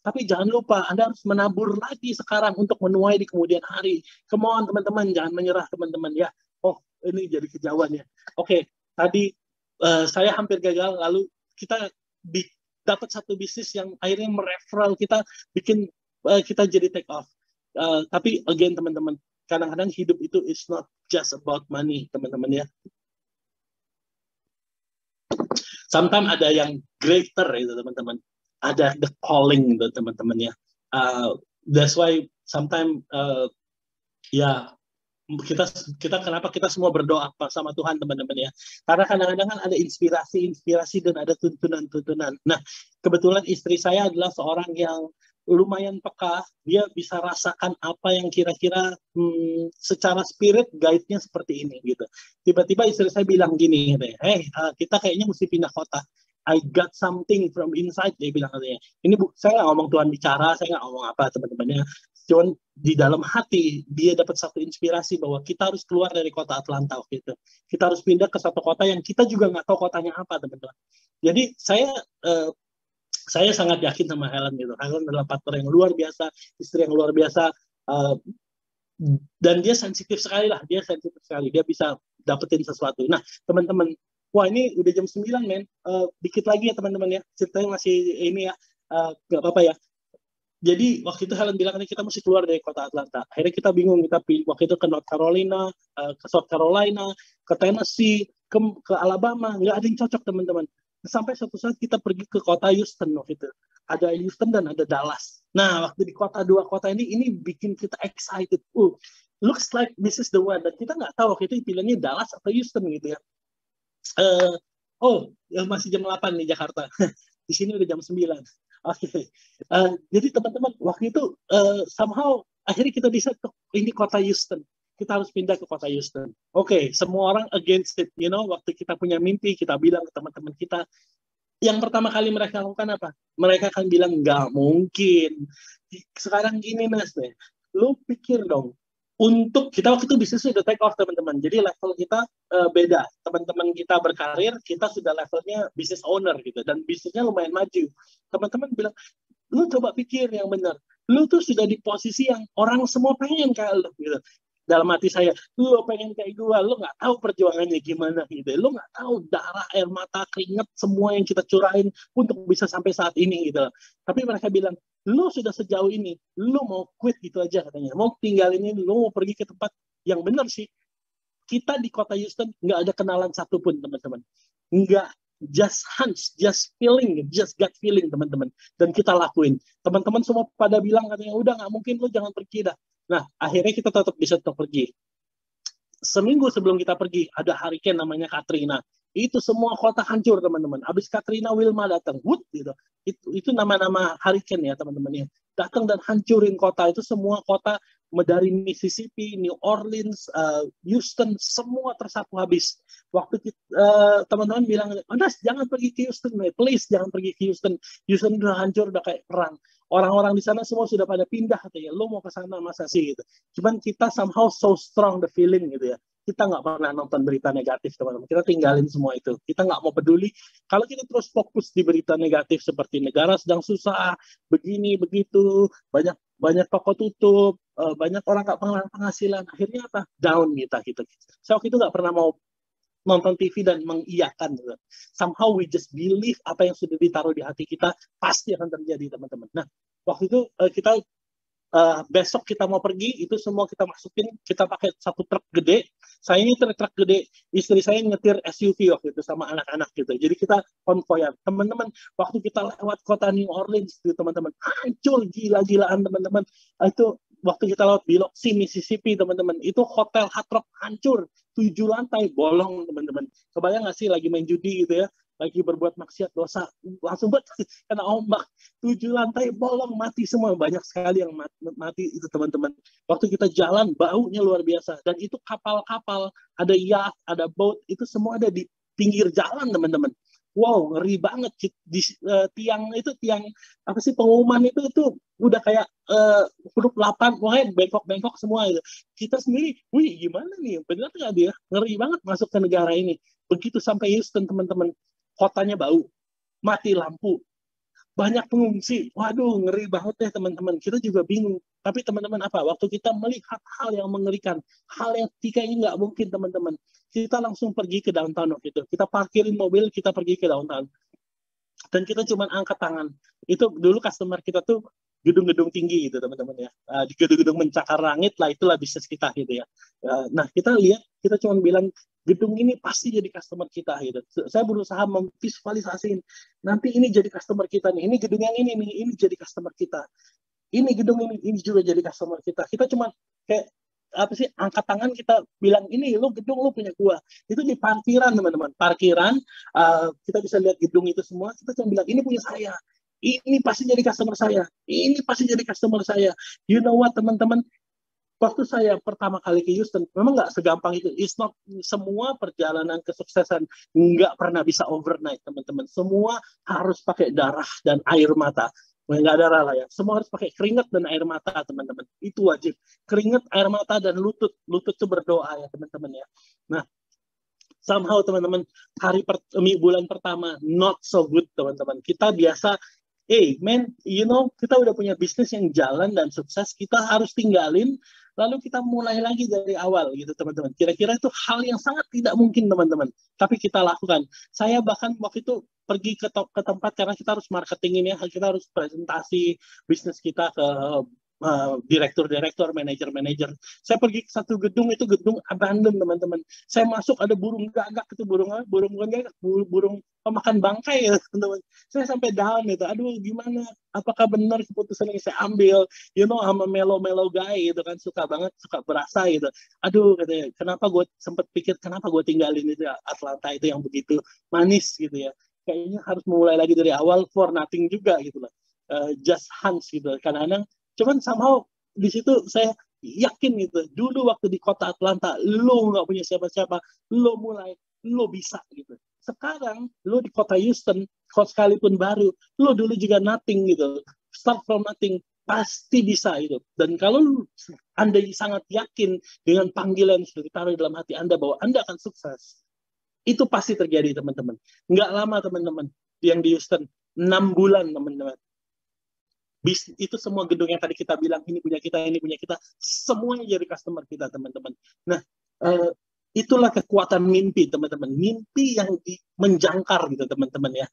Tapi jangan lupa, Anda harus menabur lagi sekarang untuk menuai di kemudian hari. Come on teman-teman, jangan menyerah teman-teman ya. Oh, ini jadi kejauhan ya. Oke, tadi saya hampir gagal, lalu kita dapat satu bisnis yang akhirnya mereferral kita, bikin kita jadi take off. Tapi again teman-teman, kadang-kadang hidup itu is not just about money teman-teman ya. Sometimes ada yang greater itu teman-teman, ada the calling itu teman-teman ya. That's why sometimes ya kita kenapa kita semua berdoa sama Tuhan teman-teman ya, karena kadang-kadang kan ada inspirasi dan ada tuntunan. Nah kebetulan istri saya adalah seorang yang lumayan peka, dia bisa rasakan apa yang kira-kira secara spirit guide-nya seperti ini gitu. Tiba-tiba istri saya bilang gini, kita kayaknya mesti pindah kota. I got something from inside, dia bilang katanya. Ini saya nggak ngomong Tuhan bicara, saya nggak ngomong apa teman-temannya. Cuman di dalam hati dia dapat satu inspirasi bahwa kita harus keluar dari kota Atlanta gitu. Kita harus pindah ke satu kota yang kita juga nggak tahu kotanya apa teman-teman. Jadi saya sangat yakin sama Helen gitu. Helen adalah partner yang luar biasa, istri yang luar biasa, dan dia sensitif sekali lah. Dia bisa dapetin sesuatu. Nah, teman-teman, wah ini udah jam 9, men. Dikit lagi ya teman-teman ya. Ceritanya masih ini ya, nggak apa-apa ya. Jadi waktu itu Helen bilang kita mesti keluar dari kota Atlanta. Akhirnya kita bingung, kita waktu itu ke North Carolina, ke South Carolina, ke Tennessee, ke Alabama, nggak ada yang cocok teman-teman. Sampai suatu saat kita pergi ke kota Houston waktu itu. Ada Houston dan ada Dallas. Nah, waktu di dua kota ini bikin kita excited. Looks like this is the one. Dan kita nggak tahu waktu itu pilihannya Dallas atau Houston gitu ya. Masih jam 8 di Jakarta. Di sini udah jam 9. Oke. Jadi teman-teman, waktu itu somehow akhirnya kita decide ini kota Houston. Kita harus pindah ke kota Houston. Oke, semua orang against it, waktu kita punya mimpi, kita bilang ke teman-teman kita, yang pertama kali mereka lakukan apa? Mereka akan bilang, nggak mungkin. Sekarang gini, Mas, lu pikir dong, untuk kita waktu itu bisnis sudah take off, teman-teman. Jadi level kita beda. Teman-teman kita berkarir, kita sudah levelnya business owner gitu, dan bisnisnya lumayan maju. Teman-teman bilang, lu coba pikir yang benar. Lu tuh sudah di posisi yang orang semua pengen kayak lu gitu. Dalam hati saya, lu pengen kayak gue, lu nggak tahu perjuangannya gimana gitu, lu nggak tahu darah, air mata, keringat, semua yang kita curahin untuk bisa sampai saat ini gitu. Tapi mereka bilang, lu sudah sejauh ini, lu mau quit gitu aja katanya, mau tinggalin ini, lu mau pergi ke tempat yang benar sih. Kita di kota Houston nggak ada kenalan satupun teman-teman, nggak just hunch, just feeling, just gut feeling teman-teman. Dan kita lakuin. Teman-teman semua pada bilang katanya, udah nggak mungkin lu jangan pergi dah. Nah, akhirnya kita tetap bisa pergi. Seminggu sebelum kita pergi, ada hurricane namanya Katrina. Itu semua kota hancur, teman-teman. Habis Katrina, Wilma datang. Wood, gitu. Itu nama-nama hurricane ya, teman-teman. Datang dan hancurin kota. Itu semua kota dari Mississippi, New Orleans, Houston, semua tersapu habis. Waktu teman-teman bilang, Anas, jangan pergi ke Houston, please, jangan pergi ke Houston. Houston udah hancur, udah kayak perang. Orang-orang di sana semua sudah pada pindah katanya, lo mau ke sana masa sih gitu. Cuman kita somehow so strong the feeling gitu ya. Kita nggak pernah nonton berita negatif teman-teman. Kita tinggalin semua itu. Kita nggak mau peduli. Kalau kita terus fokus di berita negatif seperti negara sedang susah, begini begitu, banyak toko tutup, banyak orang nggak penghasilan. Akhirnya apa? Down kita gitu. Saya waktu itu nggak pernah mau nonton TV dan mengiyakan gitu. Somehow we just believe apa yang sudah ditaruh di hati kita pasti akan terjadi teman-teman. Nah waktu itu kita besok kita mau pergi itu semua kita masukin, kita pakai satu truk gede. Saya ini truk gede, istri saya nyetir SUV waktu itu sama anak-anak gitu. Jadi kita konvoyan teman-teman. Waktu kita lewat kota New Orleans itu teman-teman hancur gila-gilaan teman-teman. Itu waktu kita lewat Biloxi, Mississippi teman-teman, itu hotel Hard Rock hancur, 7 lantai bolong teman-teman. Kebayang nggak sih lagi main judi gitu ya, lagi berbuat maksiat dosa, langsung kena ombak, 7 lantai bolong, mati semua, banyak sekali yang mati itu teman-teman. Waktu kita jalan baunya luar biasa, dan itu kapal-kapal, ada yacht, ada boat, itu semua ada di pinggir jalan teman-teman. Wow, ngeri banget. Di tiang apa sih pengumuman itu udah kayak huruf 8, pokoknya bengkok-bengkok semua itu. Kita sendiri, wih gimana nih, benar nggak dia? Ngeri banget masuk ke negara ini. Begitu sampai Houston teman-teman, kotanya bau, mati lampu, banyak pengungsi. Waduh, ngeri banget deh teman-teman. Kita juga bingung. Tapi teman-teman apa? Waktu kita melihat hal yang mengerikan, hal yang kayaknya nggak mungkin teman-teman, kita langsung pergi ke downtown waktu itu. Kita parkirin mobil, kita pergi ke downtown. Dan kita cuma angkat tangan. Itu dulu customer kita tuh gedung-gedung tinggi gitu teman-teman ya. Di gedung-gedung mencakar langit lah, itulah bisnis kita gitu ya. Nah kita lihat, kita cuma bilang gedung ini pasti jadi customer kita gitu. Saya berusaha memvisualisasiin nanti ini jadi customer kita nih. Ini gedung yang ini jadi customer kita. Ini gedung ini juga jadi customer kita. Kita cuma kayak apa sih, angkat tangan, kita bilang ini lu gedung lu punya gua. Itu di parkiran teman-teman, parkiran, kita bisa lihat gedung itu semua. Kita cuma bilang ini punya saya, ini pasti jadi customer saya, ini pasti jadi customer saya. You know what teman-teman, waktu saya pertama kali ke Houston, memang nggak segampang itu. It's not, semua perjalanan kesuksesan nggak pernah bisa overnight teman-teman. Semua harus pakai darah dan air mata. Nggak darah lah ya, semua harus pakai keringat dan air mata teman-teman, itu wajib. Keringat, air mata, dan lutut itu berdoa ya teman-teman ya. Nah somehow teman-teman, bulan pertama not so good teman-teman. Kita biasa, man, you know, kita udah punya bisnis yang jalan dan sukses, kita harus tinggalin, lalu kita mulai lagi dari awal gitu teman-teman. Kira-kira itu hal yang sangat tidak mungkin teman-teman, tapi kita lakukan. Saya bahkan waktu itu pergi ke tempat karena kita harus marketing ini ya, kita harus presentasi bisnis kita ke direktur, manajer. Saya pergi ke satu gedung, itu gedung abandon teman-teman. Saya masuk, ada burung gagak, itu burung pemakan bangkai ya teman-teman. Saya sampai down gitu, aduh gimana, apakah benar keputusan yang saya ambil, you know, I'm a mellow guy gitu kan, suka berasa gitu. Aduh katanya, kenapa gue sempat pikir kenapa gue tinggalin itu Atlanta itu yang begitu manis gitu ya. Kayaknya harus mulai lagi dari awal, for nothing juga gitu lah. Just hunch gitu. Kadang-kadang cuman somehow di situ saya yakin gitu, dulu waktu di kota Atlanta, lo nggak punya siapa-siapa, lo mulai, lo bisa gitu. Sekarang lo di kota Houston, sekalipun baru, lo dulu juga nothing gitu, start from nothing, pasti bisa gitu. Dan kalau Anda sangat yakin dengan panggilan yang sudah ditaruh dalam hati Anda bahwa Anda akan sukses, itu pasti terjadi teman-teman. Nggak lama teman-teman, yang di Houston 6 bulan teman-teman. Itu semua gedung yang tadi kita bilang ini punya kita, semuanya jadi customer kita teman-teman. Nah itulah kekuatan mimpi teman-teman, mimpi yang menjangkar gitu teman-teman ya.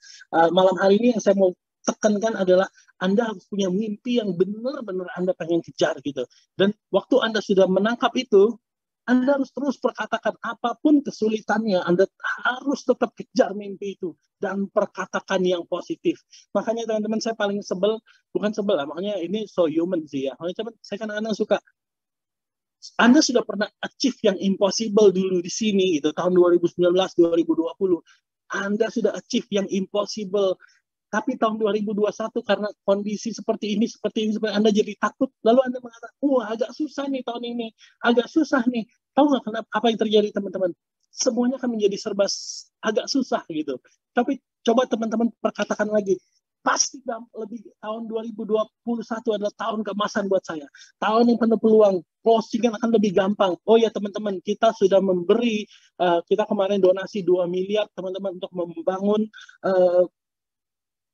Malam hari ini yang saya mau tekankan adalah Anda harus punya mimpi yang benar-benar Anda pengen kejar gitu. Dan waktu Anda sudah menangkap itu, Anda harus terus perkatakan apapun kesulitannya, Anda harus tetap kejar mimpi itu dan perkatakan yang positif. Makanya teman-teman saya paling sebel, bukan sebel lah, makanya ini so human sih ya. Makanya saya kadang-kadang suka, Anda sudah pernah achieve yang impossible dulu di sini gitu, tahun 2019, 2020. Anda sudah achieve yang impossible. Tapi tahun 2021 karena kondisi seperti ini, Anda jadi takut. Lalu Anda mengatakan, wah agak susah nih tahun ini, agak susah nih. Tahu nggak kenapa apa yang terjadi teman-teman? Semuanya akan menjadi serba agak susah gitu. Tapi coba teman-teman perkatakan lagi, pasti lebih tahun 2021 adalah tahun keemasan buat saya. Tahun yang penuh peluang, closing akan lebih gampang. Oh ya teman-teman, kita sudah memberi, kita kemarin donasi 2 miliar teman-teman untuk membangun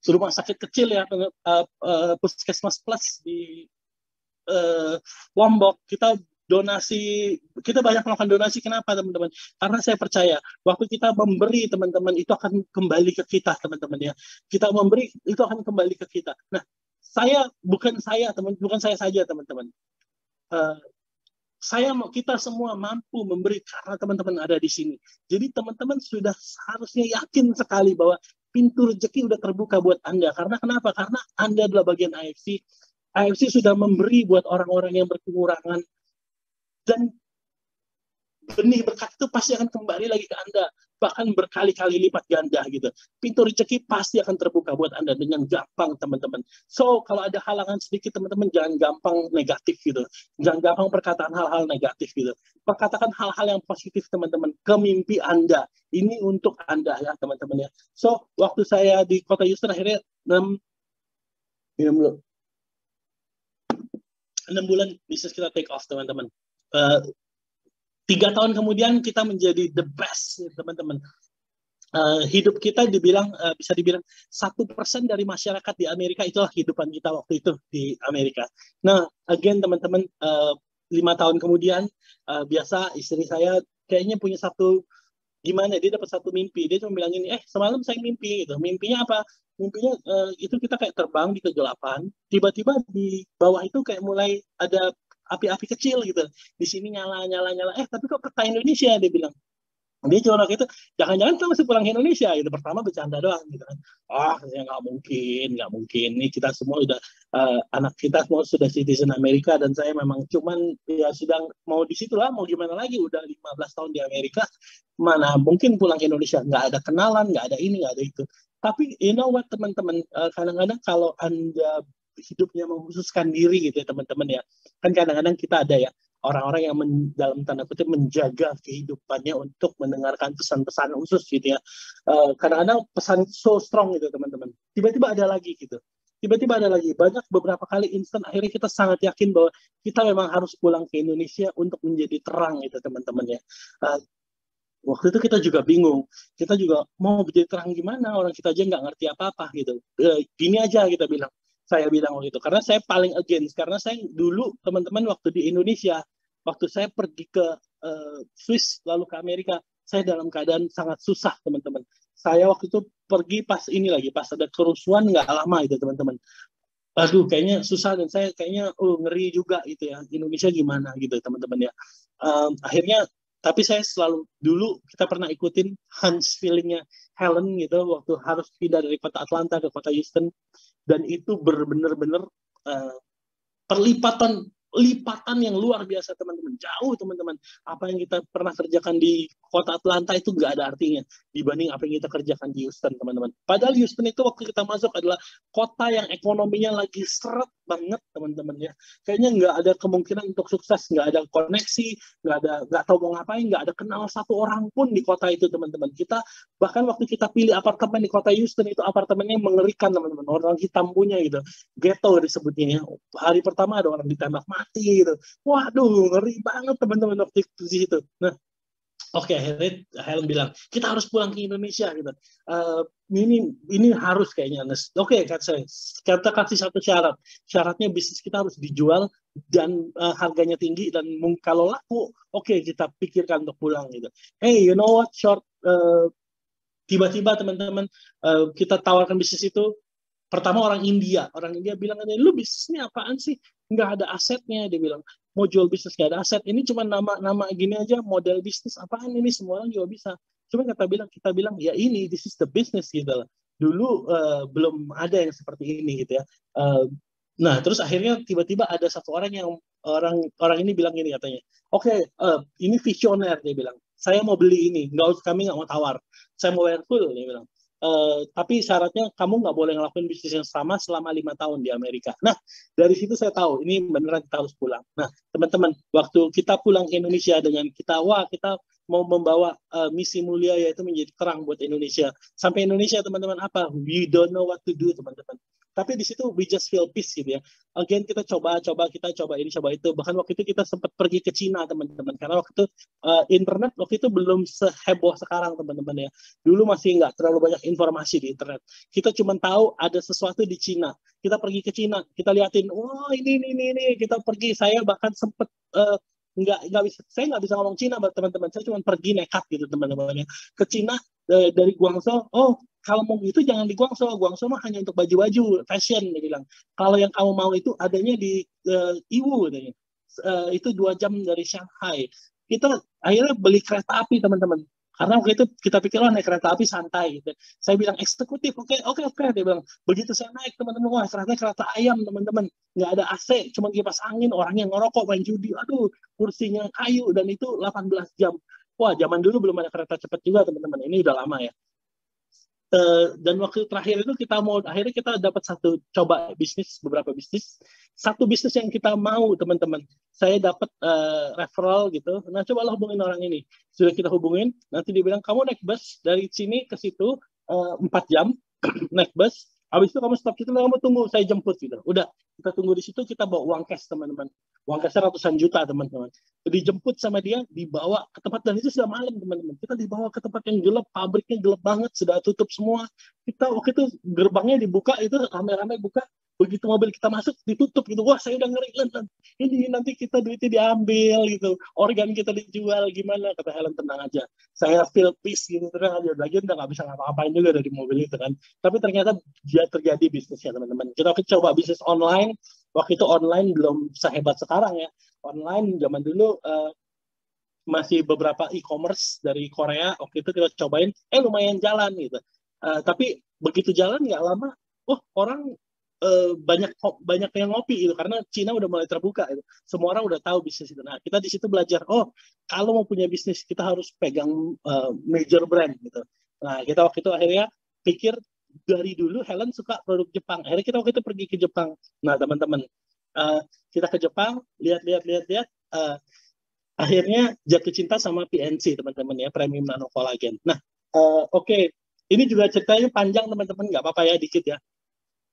rumah sakit kecil ya, Puskesmas Plus di Lombok. Kita banyak melakukan donasi. Kenapa teman-teman? Karena saya percaya waktu kita memberi teman-teman itu akan kembali ke kita teman-teman ya. Kita memberi itu akan kembali ke kita. Nah, bukan saya saja teman-teman. Kita semua mampu memberi karena teman-teman ada di sini. Jadi teman-teman sudah seharusnya yakin sekali bahwa pintu rezeki udah terbuka buat Anda. Karena kenapa? Karena Anda adalah bagian AFC. AFC sudah memberi buat orang-orang yang berkekurangan. Dan benih berkat itu pasti akan kembali lagi ke Anda. Bahkan berkali-kali lipat ganda gitu. Pintu rezeki pasti akan terbuka buat Anda dengan gampang teman-teman. So, kalau ada halangan sedikit teman-teman jangan gampang negatif gitu. Jangan gampang perkataan hal-hal negatif gitu. Perkatakan hal-hal yang positif teman-teman. Ke mimpi Anda. Ini untuk Anda ya teman-teman ya. So, waktu saya di kota Houston akhirnya 6 bulan bisnis kita take off teman-teman. 3 tahun kemudian kita menjadi the best teman-teman. Hidup kita bisa dibilang 1% dari masyarakat di Amerika, itulah kehidupan kita waktu itu di Amerika. Nah, again teman-teman, 5 tahun kemudian biasa istri saya kayaknya punya dia dapat satu mimpi. Dia cuma bilang ini, semalam saya mimpi gitu. Mimpinya apa? Mimpinya itu kita kayak terbang di kegelapan, tiba-tiba di bawah itu kayak mulai ada api-api kecil gitu. Di sini nyala. Tapi kok peta Indonesia, dia bilang. Dia cuma gitu, jangan-jangan kita masih pulang ke Indonesia gitu. Pertama bercanda doang gitu kan. Ya nggak mungkin. Ini kita semua udah, anak kita semua sudah citizen Amerika dan saya memang cuman ya sedang mau di situ lah, mau gimana lagi, udah 15 tahun di Amerika, mana mungkin pulang ke Indonesia, nggak ada kenalan, nggak ada ini, nggak ada itu. Tapi you know what teman-teman, kadang-kadang kalau Anda hidupnya mengkhususkan diri gitu ya teman-teman ya, kan kadang-kadang kita ada ya orang-orang yang dalam tanda kutip menjaga kehidupannya untuk mendengarkan pesan-pesan khusus gitu ya. Kadang-kadang pesan so strong gitu teman-teman. Tiba-tiba ada lagi gitu. Banyak beberapa kali instan akhirnya kita sangat yakin bahwa kita memang harus pulang ke Indonesia untuk menjadi terang gitu teman-teman ya. Waktu itu kita juga bingung. Kita juga mau menjadi terang gimana, orang kita aja nggak ngerti apa-apa gitu. Gini aja kita bilang. Saya bilang waktu itu, karena saya paling against, karena saya dulu teman-teman waktu di Indonesia, waktu saya pergi ke Swiss lalu ke Amerika, saya dalam keadaan sangat susah teman-teman. Saya waktu itu pergi pas ada kerusuhan nggak lama itu teman-teman. Aduh, kayaknya susah dan saya kayaknya ngeri juga gitu ya, Indonesia gimana gitu teman-teman ya. Akhirnya, tapi saya selalu dulu kita pernah ikutin hunch feelingnya Helen gitu waktu harus pindah dari kota Atlanta ke kota Houston. Dan itu benar-benar lipatan yang luar biasa teman-teman, jauh teman-teman. Apa yang kita pernah kerjakan di kota Atlanta itu nggak ada artinya dibanding apa yang kita kerjakan di Houston teman-teman. Padahal Houston itu waktu kita masuk adalah kota yang ekonominya lagi seret banget teman-teman ya. Kayaknya nggak ada kemungkinan untuk sukses, nggak ada koneksi, nggak tahu mau ngapain, nggak ada kenal satu orang pun di kota itu teman-teman. Kita bahkan waktu kita pilih apartemen di kota Houston itu apartemennya mengerikan teman-teman, orang hitam punya gitu, ghetto disebutnya ya. Hari pertama ada orang ditembak mati gitu. Waduh, ngeri banget teman-teman waktu itu di situ. Nah, oke, akhirnya Helen bilang kita harus pulang ke Indonesia gitu. Ini harus kayaknya. Oke, kita kasih satu syarat. Syaratnya bisnis kita harus dijual dan harganya tinggi dan kalau laku, oke, kita pikirkan untuk pulang gitu. Hey, you know what? Tiba-tiba teman-teman kita tawarkan bisnis itu. pertama orang India bilang, lu bisnisnya apaan sih? Nggak ada asetnya, dia bilang. Mau jual bisnis nggak ada aset. Ini cuma nama gini aja, model bisnis apaan ini, semua orang juga bisa. Cuma kita bilang ya ini, this is the business gitu lah. Dulu belum ada yang seperti ini gitu ya. Nah, terus akhirnya tiba-tiba ada satu orang yang orang ini bilang ini katanya, oke, ini visioner, dia bilang. Saya mau beli ini, kami nggak mau tawar. Saya mau bayar full, dia bilang. Tapi syaratnya kamu nggak boleh ngelakuin bisnis yang sama selama 5 tahun di Amerika. Nah, dari situ saya tahu ini beneran kita harus pulang. Nah, teman-teman, waktu kita pulang ke Indonesia dengan kita mau membawa misi mulia, yaitu menjadi terang buat Indonesia. Sampai Indonesia, teman-teman, apa? We don't know what to do, teman-teman. Tapi di situ we just feel peace gitu ya. Again, kita coba ini, coba itu. Bahkan waktu itu kita sempat pergi ke Cina, teman-teman. Karena waktu itu internet waktu itu belum seheboh sekarang, teman-teman ya. Dulu masih nggak terlalu banyak informasi di internet. Kita cuma tahu ada sesuatu di Cina. Kita pergi ke Cina, kita liatin, wah ini. Kita pergi, saya bahkan sempat saya nggak bisa ngomong Cina, teman-teman. Saya cuma pergi nekat gitu, teman-teman. Ke Cina dari Guangzhou. Oh, kalau mau gitu jangan di Guangzhou. Guangzhou mah hanya untuk baju-baju fashion, dia bilang. Kalau yang kamu mau itu adanya di Yiwu, katanya. Itu 2 jam dari Shanghai. Kita akhirnya beli kereta api, teman-teman. Karena waktu itu kita pikir, naik kereta api santai gitu. Saya bilang eksekutif, oke. Dia bilang, begitu saya naik, teman-teman, wah ternyata kereta ayam, teman-teman. Nggak ada AC, cuma kipas angin, orang yang ngerokok, main judi, aduh, kursinya kayu, dan itu 18 jam. Wah, zaman dulu belum ada kereta cepat juga, teman-teman. Ini udah lama ya. Dan waktu terakhir itu akhirnya kita dapat beberapa bisnis. Satu bisnis yang kita mau, teman-teman, saya dapat referral gitu. Nah, cobalah hubungin orang ini. Sudah kita hubungin, nanti dia bilang, kamu naik bus dari sini ke situ 4 jam, naik bus. Habis itu kamu stop situ, kamu tunggu, saya jemput gitu. Udah, kita tunggu di situ, kita bawa uang cash, teman-teman. Uang cash ratusan juta, teman-teman. Dijemput sama dia, dibawa ke tempat, dan itu sudah malam, teman-teman. Kita dibawa ke tempat yang gelap, pabriknya gelap banget, sudah tutup semua. Kita waktu itu gerbangnya dibuka, itu rame-rame buka. Begitu mobil kita masuk, ditutup gitu. Wah, saya udah ngeri. Ini nanti kita duitnya diambil gitu. Organ kita dijual, gimana? Kata Helen, tenang aja. Saya feel peace gitu, tenang aja. Lagi udah nggak bisa ngapa-ngapain juga dari mobil itu kan. Tapi ternyata dia terjadi bisnisnya, teman-teman. Kita coba bisnis online. Waktu itu online belum sehebat sekarang ya. Online zaman dulu masih beberapa e-commerce dari Korea. Waktu itu kita cobain, lumayan jalan gitu. Tapi begitu jalan nggak lama, orang banyak yang ngopi gitu, karena Cina udah mulai terbuka gitu. Semua orang udah tahu bisnis itu. Nah, kita di situ belajar, kalau mau punya bisnis kita harus pegang major brand gitu. Nah, kita waktu itu akhirnya pikir, dari dulu Helen suka produk Jepang. Akhirnya kita waktu itu pergi ke Jepang. Nah, teman-teman, kita ke Jepang, lihat, akhirnya jatuh cinta sama PNC, teman-teman ya, Premium Nano Collagen. Nah, oke. Ini juga ceritanya panjang, teman-teman, nggak apa-apa ya, dikit ya.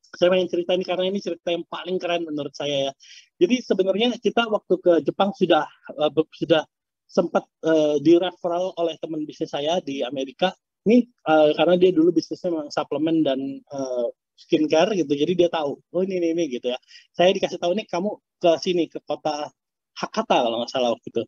Saya ingin cerita ini karena ini cerita yang paling keren menurut saya ya. Jadi sebenarnya kita waktu ke Jepang sudah sempat di-referral oleh teman bisnis saya di Amerika. Ini karena dia dulu bisnisnya memang suplemen dan skincare gitu. Jadi dia tahu, ini gitu ya. Saya dikasih tahu nih, kamu ke sini, ke kota Hakata kalau nggak salah waktu itu.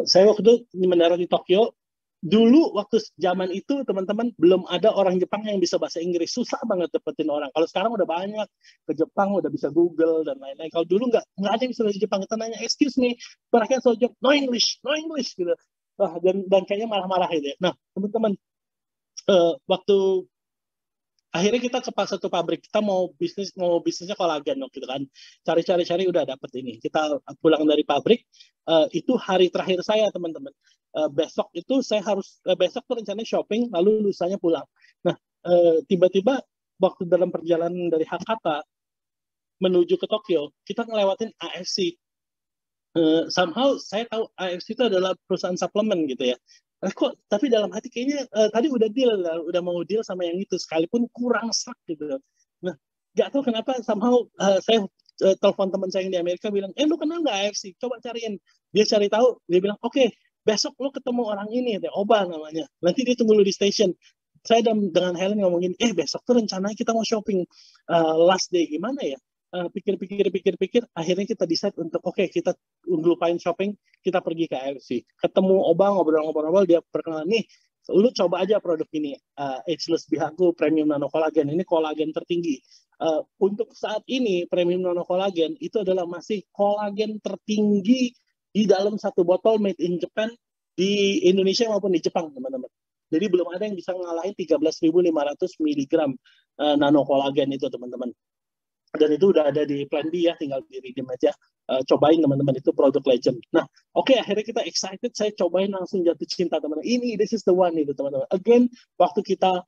Saya waktu itu mendarat di Tokyo. Dulu waktu zaman itu, teman-teman, belum ada orang Jepang yang bisa bahasa Inggris. Susah banget dapetin orang. Kalau sekarang udah banyak ke Jepang, udah bisa Google dan lain-lain. Kalau dulu nggak ada yang bisa bahasa Jepang. Kita nanya, excuse me, mereka sojok, no English gitu. Dan kayaknya marah-marah gitu ya. Nah, teman-teman, waktu akhirnya kita ke satu pabrik, kita mau bisnisnya kolagen gitu kan. Cari udah dapet ini. Kita pulang dari pabrik, itu hari terakhir saya, teman-teman. Besok itu saya besok tuh rencananya shopping, lalu lusanya pulang. Nah, tiba-tiba waktu dalam perjalanan dari Hakata menuju ke Tokyo, kita ngelewatin AFC. Somehow saya tahu AFC itu adalah perusahaan suplemen gitu ya. Tapi dalam hati kayaknya tadi udah mau deal sama yang itu, sekalipun kurang sak gitu. Nah, nggak tahu kenapa somehow saya telepon teman saya yang di Amerika, bilang, lu kenal nggak AFC? Coba cariin. Dia cari tahu, dia bilang, oke, besok lu ketemu orang ini, Oba namanya. Nanti dia tunggu lu di station. Saya dengan Helen ngomongin, besok tuh rencananya kita mau shopping last day, gimana ya? Pikir, akhirnya kita decide untuk kita ngelupain shopping, kita pergi ke AFC. Ketemu Oba, ngobrol-ngobrol, dia perkenalan, nih lu coba aja produk ini, Ageless Bihaku Premium Nano Collagen. Ini kolagen tertinggi. Untuk saat ini Premium Nano Collagen itu adalah masih kolagen tertinggi di dalam satu botol made in Japan di Indonesia maupun di Jepang, teman-teman. Jadi belum ada yang bisa ngalahin 13.500 mg nano kolagen itu, teman-teman. Dan itu udah ada di Plan B ya, tinggal di-redeem aja. Cobain teman-teman, itu produk legend. Nah, oke, akhirnya kita excited, saya cobain langsung jatuh cinta teman-teman. This is the one itu teman-teman. Again, waktu kita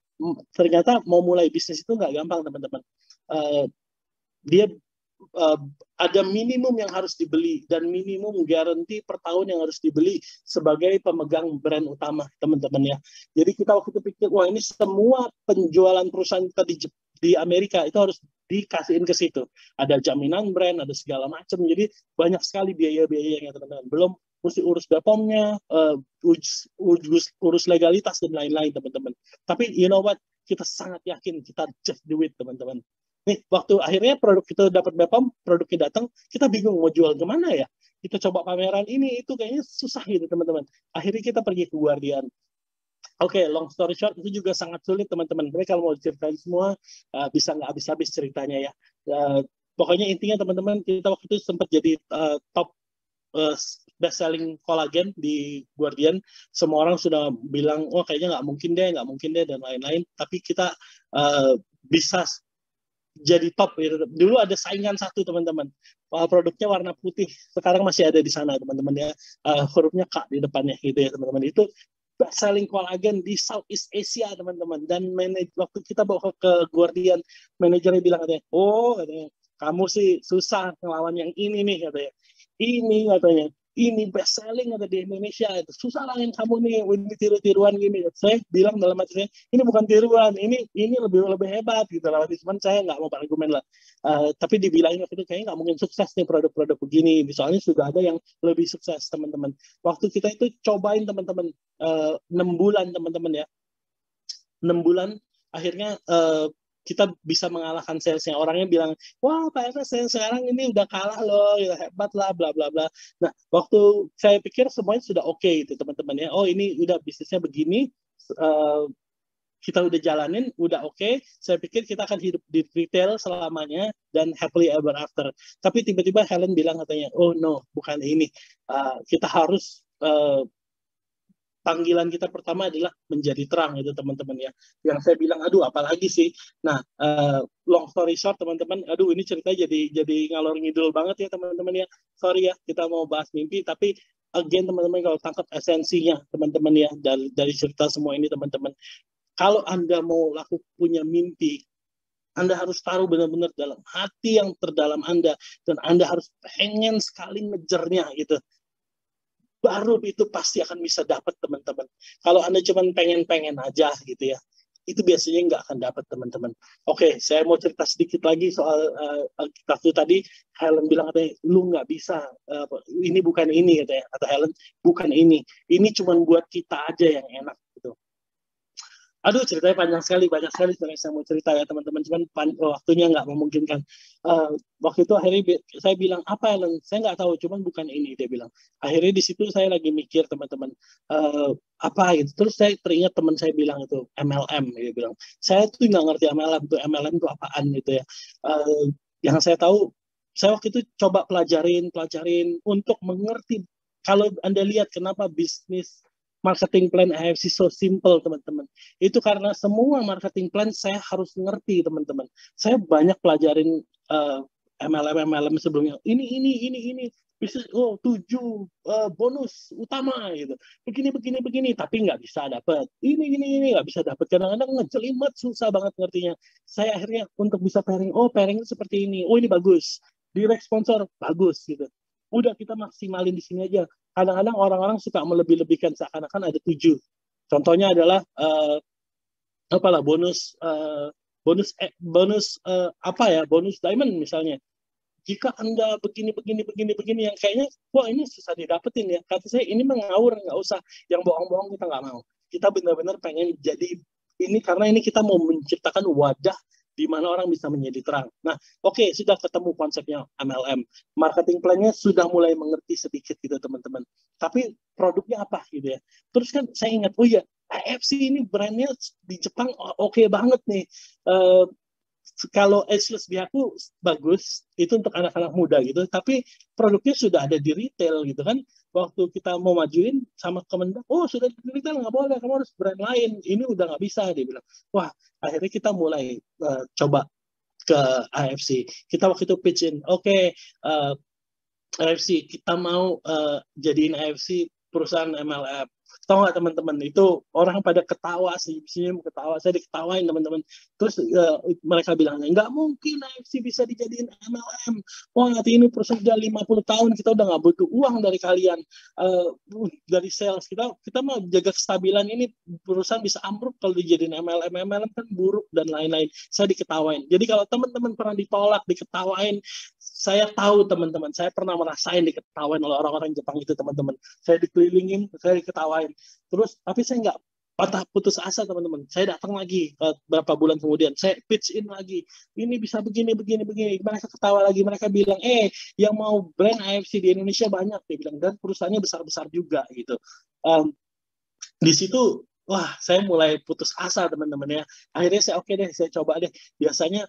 ternyata mau mulai bisnis itu nggak gampang teman-teman. Dia ada minimum yang harus dibeli dan minimum garansi per tahun yang harus dibeli sebagai pemegang brand utama teman-teman ya. Jadi kita waktu itu pikir, wah ini semua penjualan perusahaan kita di Amerika itu harus dikasihin ke situ. Ada jaminan brand, ada segala macam. Jadi banyak sekali biaya-biayanya teman-teman. Belum mesti urus BPOM-nya, urus legalitas dan lain-lain teman-teman. Tapi you know what? Kita sangat yakin kita just do it teman-teman. Nih, waktu akhirnya produk kita dapat BPOM, produknya datang, kita bingung mau jual kemana ya. Kita coba pameran ini, itu kayaknya susah gitu teman-teman. Akhirnya kita pergi ke Guardian. Oke, long story short, itu juga sangat sulit teman-teman. Mereka kalau mau ceritain semua, bisa nggak habis-habis ceritanya ya. Pokoknya intinya teman-teman, kita waktu itu sempat jadi top best-selling kolagen di Guardian. Semua orang sudah bilang, oh kayaknya nggak mungkin deh, dan lain-lain. Tapi kita bisa jadi top. Dulu ada saingan satu teman-teman, produknya warna putih, sekarang masih ada di sana teman-teman ya, hurufnya K di depannya gitu ya teman-teman. Itu best selling kolagen di Southeast Asia teman-teman. Dan waktu kita bawa ke Guardian, manajernya bilang katanya, katanya kamu sih susah ngelawan yang ini nih katanya. Ini best selling ada di Indonesia, itu susah lah yang kamu nih, ini tiru-tiruan gini. Saya bilang dalam hati saya, ini bukan tiruan, ini lebih hebat gitu lah. Cuman saya nggak mau berargumen lah. Tapi dibilangin waktu itu kayaknya nggak mungkin sukses nih produk-produk begini. Soalnya sudah ada yang lebih sukses teman-teman. Waktu kita itu cobain teman-teman 6 bulan teman-teman ya, 6 bulan akhirnya kita bisa mengalahkan salesnya. Orangnya bilang, wah Pak Ernest sekarang ini udah kalah loh, ya, hebat lah, bla bla bla. Nah, waktu saya pikir semuanya sudah oke itu teman-teman ya. Oh ini udah bisnisnya begini, kita udah jalanin, udah oke. Saya pikir kita akan hidup di retail selamanya dan happily ever after. Tapi tiba-tiba Helen bilang katanya, oh no, bukan ini. Kita harus panggilan kita pertama adalah menjadi terang itu teman-teman ya. Yang saya bilang, aduh apalagi sih. Nah, long story short teman-teman, aduh ini cerita jadi ngalor ngidul banget ya teman-teman ya. Sorry ya, kita mau bahas mimpi, tapi again teman-teman kalau tangkap esensinya teman-teman ya dari cerita semua ini teman-teman. Kalau Anda mau punya mimpi, Anda harus taruh benar-benar dalam hati yang terdalam Anda, dan Anda harus pengen sekali ngejarnya gitu. Baru itu pasti akan bisa dapat teman-teman. Kalau Anda cuma pengen-pengen aja gitu ya, itu biasanya nggak akan dapat teman-teman. Oke, saya mau cerita sedikit lagi soal waktu tadi Helen bilang katanya, lu nggak bisa, ini bukan ini katanya, kata Helen, bukan ini cuma buat kita aja yang enak gitu. Aduh, ceritanya panjang sekali, banyak sekali sebenarnya saya mau cerita ya teman-teman, cuman waktunya nggak memungkinkan. Waktu itu akhirnya saya bilang, apa Helen? Saya nggak tahu, cuman bukan ini, dia bilang. Akhirnya di situ saya lagi mikir teman-teman, apa gitu. Terus saya teringat teman saya bilang itu, MLM, dia bilang. Saya tuh nggak ngerti MLM itu apaan gitu ya. Yang saya tahu, saya waktu itu coba pelajarin untuk mengerti. Kalau Anda lihat kenapa bisnis marketing plan AFC so simple teman-teman. Itu karena semua marketing plan saya harus ngerti teman-teman. Saya banyak pelajarin MLM sebelumnya. Ini bisnis 7 bonus utama gitu. Begini tapi nggak bisa dapat. Ini nggak bisa dapat. Kadang-kadang ngejelimet, susah banget ngertinya. Saya akhirnya untuk bisa pairing, pairing seperti ini. Ini bagus. Direct sponsor bagus gitu. Udah kita maksimalin di sini aja. Kadang-kadang orang-orang suka melebih-lebihkan seakan-akan ada 7. Contohnya adalah bonus bonus diamond misalnya. Jika Anda begini yang kayaknya ini susah didapetin ya. Kata saya ini mengawur, nggak usah. Yang bohong-bohong kita nggak mau. Kita benar-benar pengen jadi ini karena ini kita mau menciptakan wadah di mana orang bisa menjadi terang. Nah, oke, sudah ketemu konsepnya MLM. Marketing plan-nya sudah mulai mengerti sedikit gitu, teman-teman. Tapi produknya apa gitu ya. Terus kan saya ingat, AFC ini brandnya di Jepang oke banget nih. Kalau Ageless Byaku bagus, itu untuk anak-anak muda gitu, tapi produknya sudah ada di retail gitu kan. Waktu kita mau majuin sama Kemendak, oh sudah di retail, nggak boleh, kamu harus brand lain, ini udah nggak bisa, dia bilang. Wah, akhirnya kita mulai coba ke AFC. Kita waktu itu pitch-in, oke, AFC, kita mau jadiin AFC perusahaan MLM. Tahu nggak teman-teman, itu orang pada ketawa sih, ketawa, saya diketawain teman-teman. Terus mereka bilangnya, nggak mungkin AFC bisa dijadiin MLM. Wah, nanti ini perusahaan udah 50 tahun, kita udah nggak butuh uang dari kalian. Dari sales, kita mau jaga kestabilan ini, perusahaan bisa ambruk kalau dijadiin MLM. MLM kan buruk dan lain-lain. Saya diketawain. Jadi kalau teman-teman pernah ditolak, diketawain, saya tahu teman-teman, saya pernah merasain diketawain oleh orang-orang Jepang itu teman-teman. Saya dikelilingin, saya diketawain. Terus, tapi saya nggak patah putus asa teman-teman. Saya datang lagi beberapa bulan kemudian, saya pitch in lagi. Ini bisa begini. Mereka ketawa lagi, mereka bilang, yang mau brand AFC di Indonesia banyak, dia bilang, dan perusahaannya besar-besar juga gitu. Di situ, wah, saya mulai putus asa teman-teman ya. Akhirnya saya oke deh, saya coba deh. Biasanya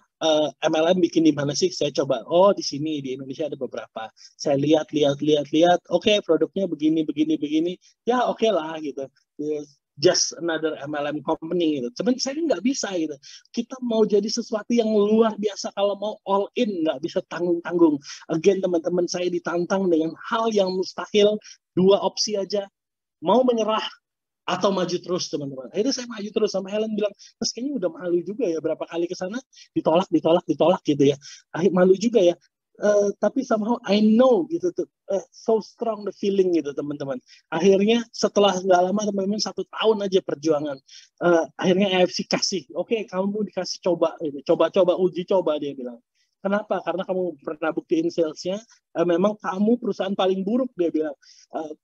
MLM bikin di mana sih? Saya coba. Oh, di sini di Indonesia ada beberapa. Saya lihat. Oke, produknya begini. Ya oke lah gitu. Just another MLM company gitu. Cuman saya nggak bisa gitu. Kita mau jadi sesuatu yang luar biasa, kalau mau all in nggak bisa tanggung-tanggung. Again teman-teman, saya ditantang dengan hal yang mustahil. 2 opsi aja. Mau menyerah atau maju terus teman-teman. Akhirnya saya maju terus, sama Helen bilang, Mas kayaknya udah malu juga ya, berapa kali ke sana ditolak gitu ya. Malu juga ya. Tapi somehow I know gitu tuh, so strong the feeling gitu teman-teman. Akhirnya setelah nggak lama teman-teman, 1 tahun aja perjuangan, akhirnya AFC kasih, oke, kamu dikasih coba, uji coba, dia bilang. Kenapa? Karena kamu pernah buktiin salesnya, memang kamu perusahaan paling buruk, dia bilang.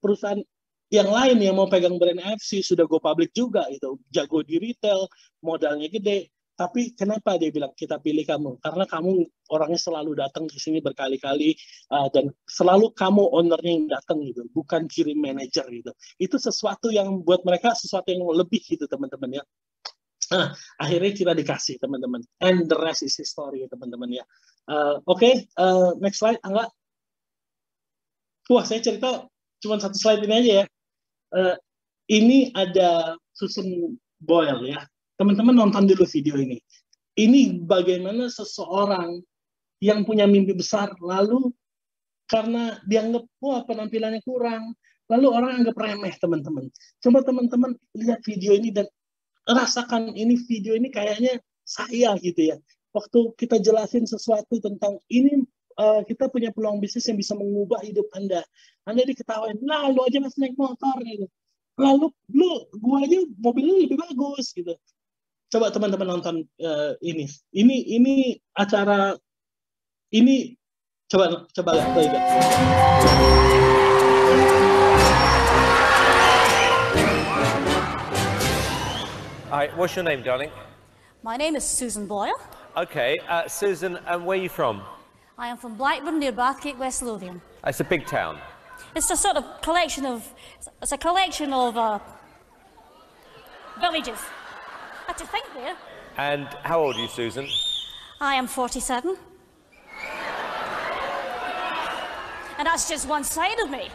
Perusahaan yang lain yang mau pegang brand AFC sudah go public juga gitu, jago di retail, modalnya gede. Tapi kenapa dia bilang kita pilih kamu? Karena kamu orangnya selalu datang ke sini berkali-kali, dan selalu kamu ownernya yang datang gitu, bukan kirim manajer gitu. Itu sesuatu yang buat mereka sesuatu yang lebih gitu teman-teman ya. Nah, akhirnya kita dikasih teman-teman. And the rest is history teman-teman ya. Oke, next slide Angga. Wah, saya cerita cuma 1 slide ini aja ya. Ini ada Susan Boyle ya. Teman-teman nonton dulu video ini. Ini bagaimana seseorang yang punya mimpi besar, lalu karena dianggap, wah penampilannya kurang, lalu orang anggap remeh teman-teman. Coba teman-teman lihat video ini dan rasakan ini, video ini kayaknya saya gitu ya. Waktu kita jelasin sesuatu tentang ini, kita punya peluang bisnis yang bisa mengubah hidup Anda. Anda diketawain, nah lu aja masih naik motor gitu. Lalu gua aja mobilnya lebih bagus gitu. Coba teman-teman nonton ini. Ini acara ini, coba lihat. All right, what's your name, darling? My name is Susan Boyle. Okay, Susan, and where are you from? I am from Blackburn near Bathgate, West Lothian. It's a big town. It's a sort of collection of, villages. I had to think there. And how old are you, Susan? I am 47. And that's just one side of me.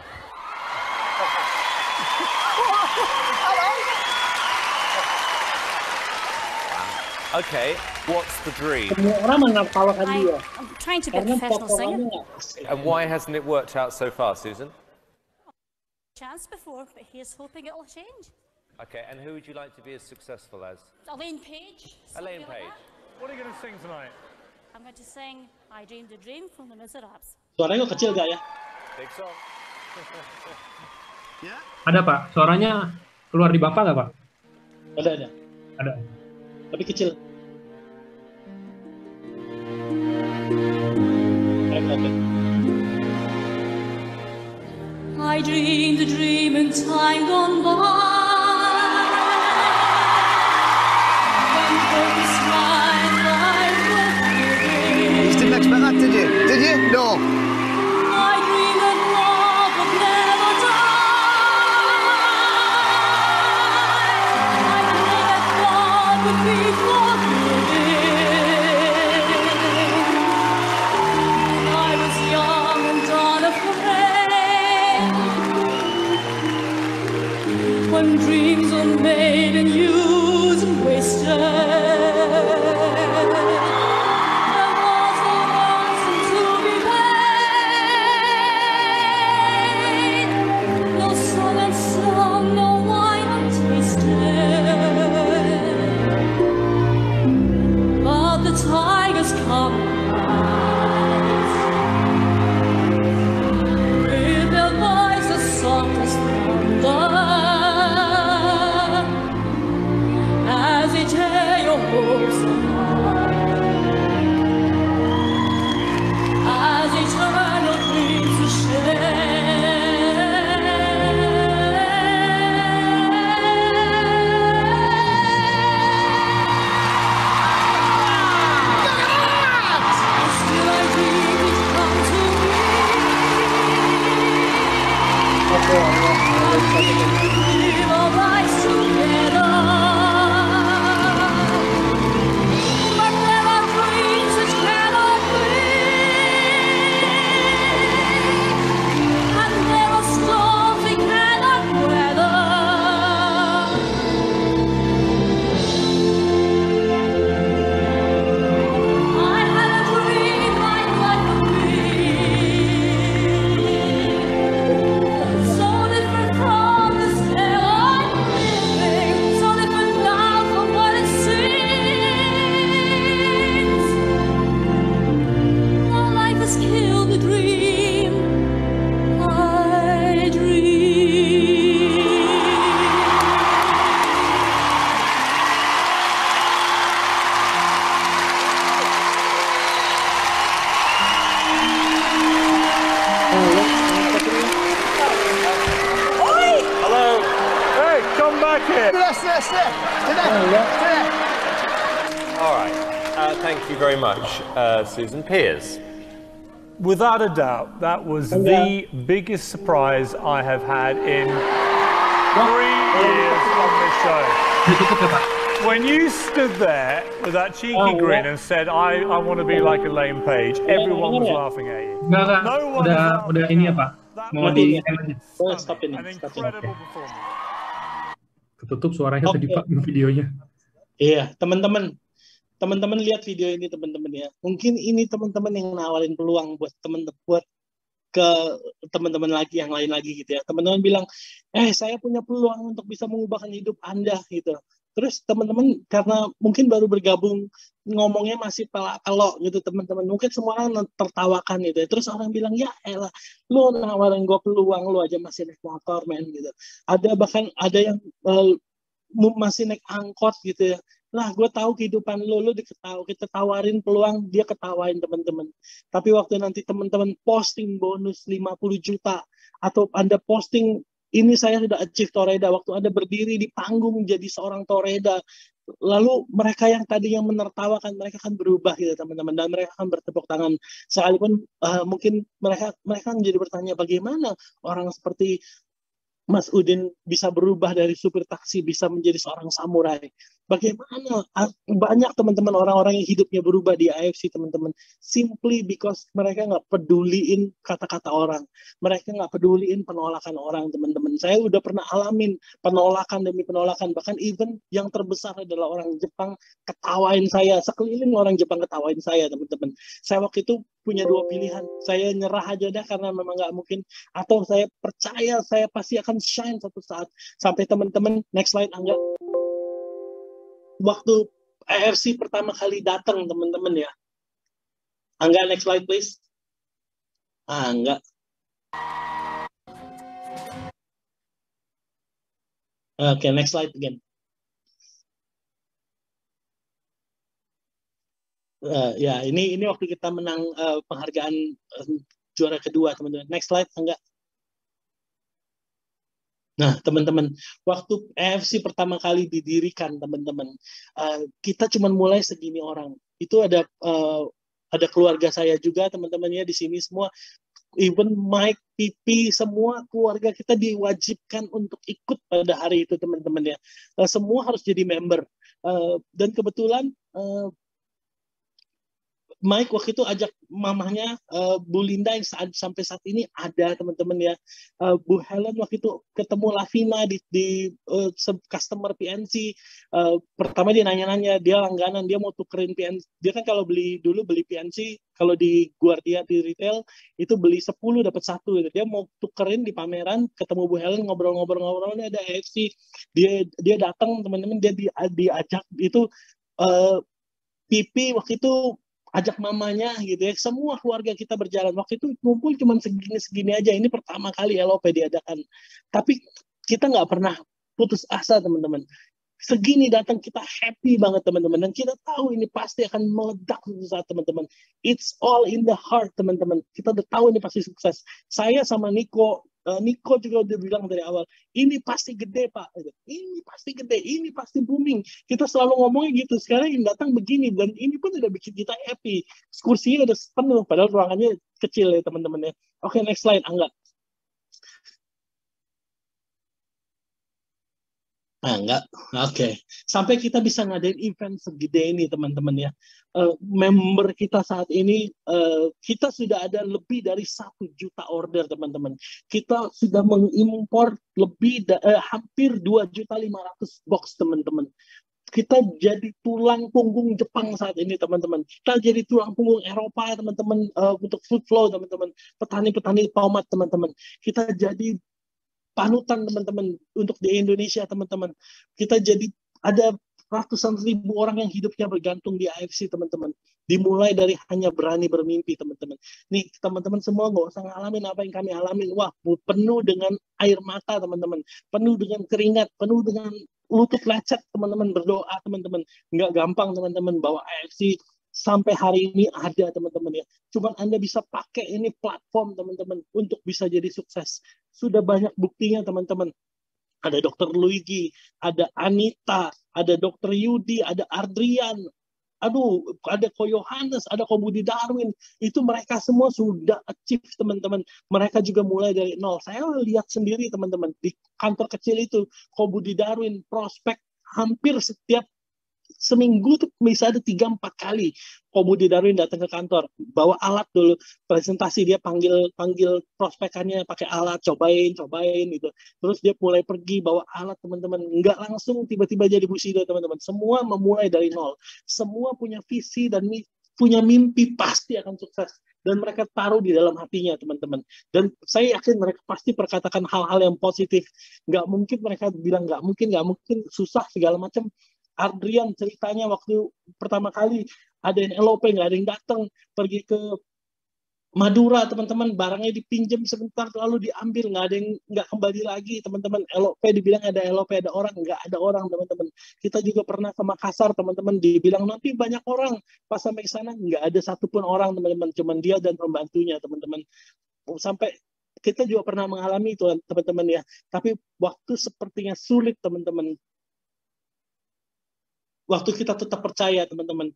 Okay, what's the dream? I'm trying to be a professional singer. And why hasn't it worked out so far, Susan? Chance before, but here's hoping it'll change. Okay, and who would you like to be as successful as? Elaine Page. Elaine Page. What are you going to sing tonight? I'm going to sing I Dreamed a Dream from the Miserables. Suaranya kecil gak ya? Big song. Yeah? Ada Pak, suaranya keluar di Bapak nggak Pak? Ada. Tapi kecil. I dreamed a dream in time gone by. When purpose mine life was living. You didn't expect that, did you? Did you? No. I dreamed that love would never die. Today. All right. Thank you very much, Susan. Piers. Without a doubt, that was the biggest surprise I have had in 3 years on this show. When you stood there with that cheeky grin and said, I want to be like Elaine Page, everyone was laughing at you. Enggak. No one was Udah laughing ini at apa? That Mau was di Stop ini. an incredible performance. ketutup suaranya tadi Pak videonya. Iya, teman-teman lihat video ini teman-teman ya. Mungkin ini teman-teman yang nawarin peluang buat ke teman-teman lagi yang lain lagi gitu ya. Teman-teman bilang, saya punya peluang untuk bisa mengubahkan hidup Anda gitu. Terus teman-teman karena mungkin baru bergabung ngomongnya masih pelak-pelok gitu teman-teman. Mungkin semua orang tertawakan gitu ya. Terus orang bilang, ya elah, lu nawarin gue peluang, lu aja masih naik motor men gitu. Bahkan ada yang masih naik angkot gitu ya. Lah, gue tahu kehidupan lu kita tawarin peluang, dia ketawain teman-teman. Tapi waktu nanti teman-teman posting bonus 50 juta, atau Anda posting, ini saya sudah achieve Toreda, waktu Anda berdiri di panggung jadi seorang Toreda, lalu mereka yang tadi yang menertawakan, mereka akan berubah gitu teman-teman, dan mereka akan bertepuk tangan. Sekalipun mungkin mereka menjadi bertanya, bagaimana orang seperti Mas Udin bisa berubah dari supir taksi bisa menjadi seorang samurai. Bagaimana banyak teman-teman orang-orang yang hidupnya berubah di AFC teman-teman. Simply because mereka nggak peduliin kata-kata orang. Mereka nggak peduliin penolakan orang teman-teman. Saya udah pernah alamin penolakan demi penolakan. Bahkan even yang terbesar adalah orang Jepang ketawain saya. Sekeliling orang Jepang ketawain saya teman-teman. Saya waktu itu punya 2 pilihan. Saya nyerah aja dah karena memang nggak mungkin. Atau saya percaya saya pasti akan shine satu saat. Sampai teman-teman, next slide Angga. Waktu AFC pertama kali datang teman-teman ya. Angga, next slide please. Enggak. Oke, next slide again. Ya, ini waktu kita menang penghargaan juara kedua teman-teman. Next slide Angga. Nah, teman-teman, waktu AFC pertama kali didirikan, teman-teman, kita cuma mulai segini orang. Itu ada keluarga saya juga, teman-teman ya di sini semua, even Mike, Pipi, semua keluarga kita diwajibkan untuk ikut pada hari itu, teman-teman ya. Semua harus jadi member. Dan kebetulan Mike waktu itu ajak mamahnya Bu Linda yang sampai saat ini ada teman-teman ya. Bu Helen waktu itu ketemu Lavina di customer PNC. Pertama dia nanya-nanya, dia langganan, dia mau tukerin PNC. Dia kan kalau beli PNC, kalau di Guardia di retail itu beli 10 dapat 1 gitu. Dia mau tukerin di pameran, ketemu Bu Helen ngobrol-ngobrol ini ada AFC. Dia datang teman-teman, dia diajak itu Pipi waktu itu ajak mamanya gitu ya, semua keluarga kita berjalan. Waktu itu kumpul cuma segini aja, ini pertama kali LOP diadakan. Tapi kita nggak pernah putus asa teman-teman. Segini datang kita happy banget teman-teman, dan kita tahu ini pasti akan meledak suatu saat teman-teman. It's all in the heart teman-teman. Kita udah tahu ini pasti sukses. Saya sama Niko juga udah bilang dari awal, ini pasti gede Pak, ini pasti gede, ini pasti booming. Kita selalu ngomongnya gitu. Sekarang yang datang begini, dan ini pun udah bikin kita happy. Kursinya udah penuh, padahal ruangannya kecil ya teman-teman ya. Oke, next slide Angga. Enggak, oke. Sampai kita bisa ngadain event segede ini teman-teman ya. Member kita saat ini, kita sudah ada lebih dari 1 juta order teman-teman. Kita sudah mengimpor hampir 2.500.000 box teman-teman. Kita jadi tulang punggung Jepang saat ini teman-teman. Kita jadi tulang punggung Eropa teman-teman, untuk food flow teman-teman. Petani-petani tomat teman-teman. Kita jadi panutan teman-teman untuk di Indonesia teman-teman. Kita jadi ada ratusan ribu orang yang hidupnya bergantung di AFC teman-teman. Dimulai dari hanya berani bermimpi teman-teman. Nih teman-teman semua nggak usah ngalamin apa yang kami alamin. Wah, penuh dengan air mata teman-teman. Penuh dengan keringat, penuh dengan lutut lecet teman-teman, berdoa teman-teman. Nggak gampang teman-teman bawa AFC sampai hari ini ada teman-teman ya. Cuman Anda bisa pakai ini platform teman-teman untuk bisa jadi sukses. Sudah banyak buktinya teman-teman. ada Dr. Luigi, ada Anita, ada Dr. Yudi, ada Adrian, ada Ko Yohanes, ada Ko Budi Darwin. Itu mereka semua sudah achieve, teman-teman. Mereka juga mulai dari nol. Saya lihat sendiri, teman-teman, di kantor kecil itu, Ko Budi Darwin, prospek hampir setiap seminggu tuh bisa ada 3-4 kali Ko Budi Darwin datang ke kantor, bawa alat dulu, presentasi, dia panggil prospekannya pakai alat, cobain gitu. Terus dia mulai pergi bawa alat, teman-teman. Nggak langsung tiba-tiba jadi Bushido, teman-teman. Semua memulai dari nol. Semua punya visi dan punya mimpi, pasti akan sukses. Dan mereka taruh di dalam hatinya, teman-teman. Dan saya yakin mereka pasti perkatakan hal-hal yang positif. Nggak mungkin mereka bilang nggak mungkin, susah, segala macam. Adrian ceritanya waktu pertama kali ada yang LOP, nggak ada yang datang, pergi ke Madura, teman-teman, barangnya dipinjam sebentar lalu diambil, nggak kembali lagi, teman-teman. LOP dibilang ada LOP, ada orang, nggak ada orang, teman-teman. Kita juga pernah ke Makassar, teman-teman, dibilang nanti banyak orang, pas sampai ke sana nggak ada satupun orang, teman-teman, cuman dia dan pembantunya, teman-teman. Sampai kita juga pernah mengalami itu, teman-teman ya. Tapi waktu sepertinya sulit, teman-teman. Waktu kita tetap percaya, teman-teman,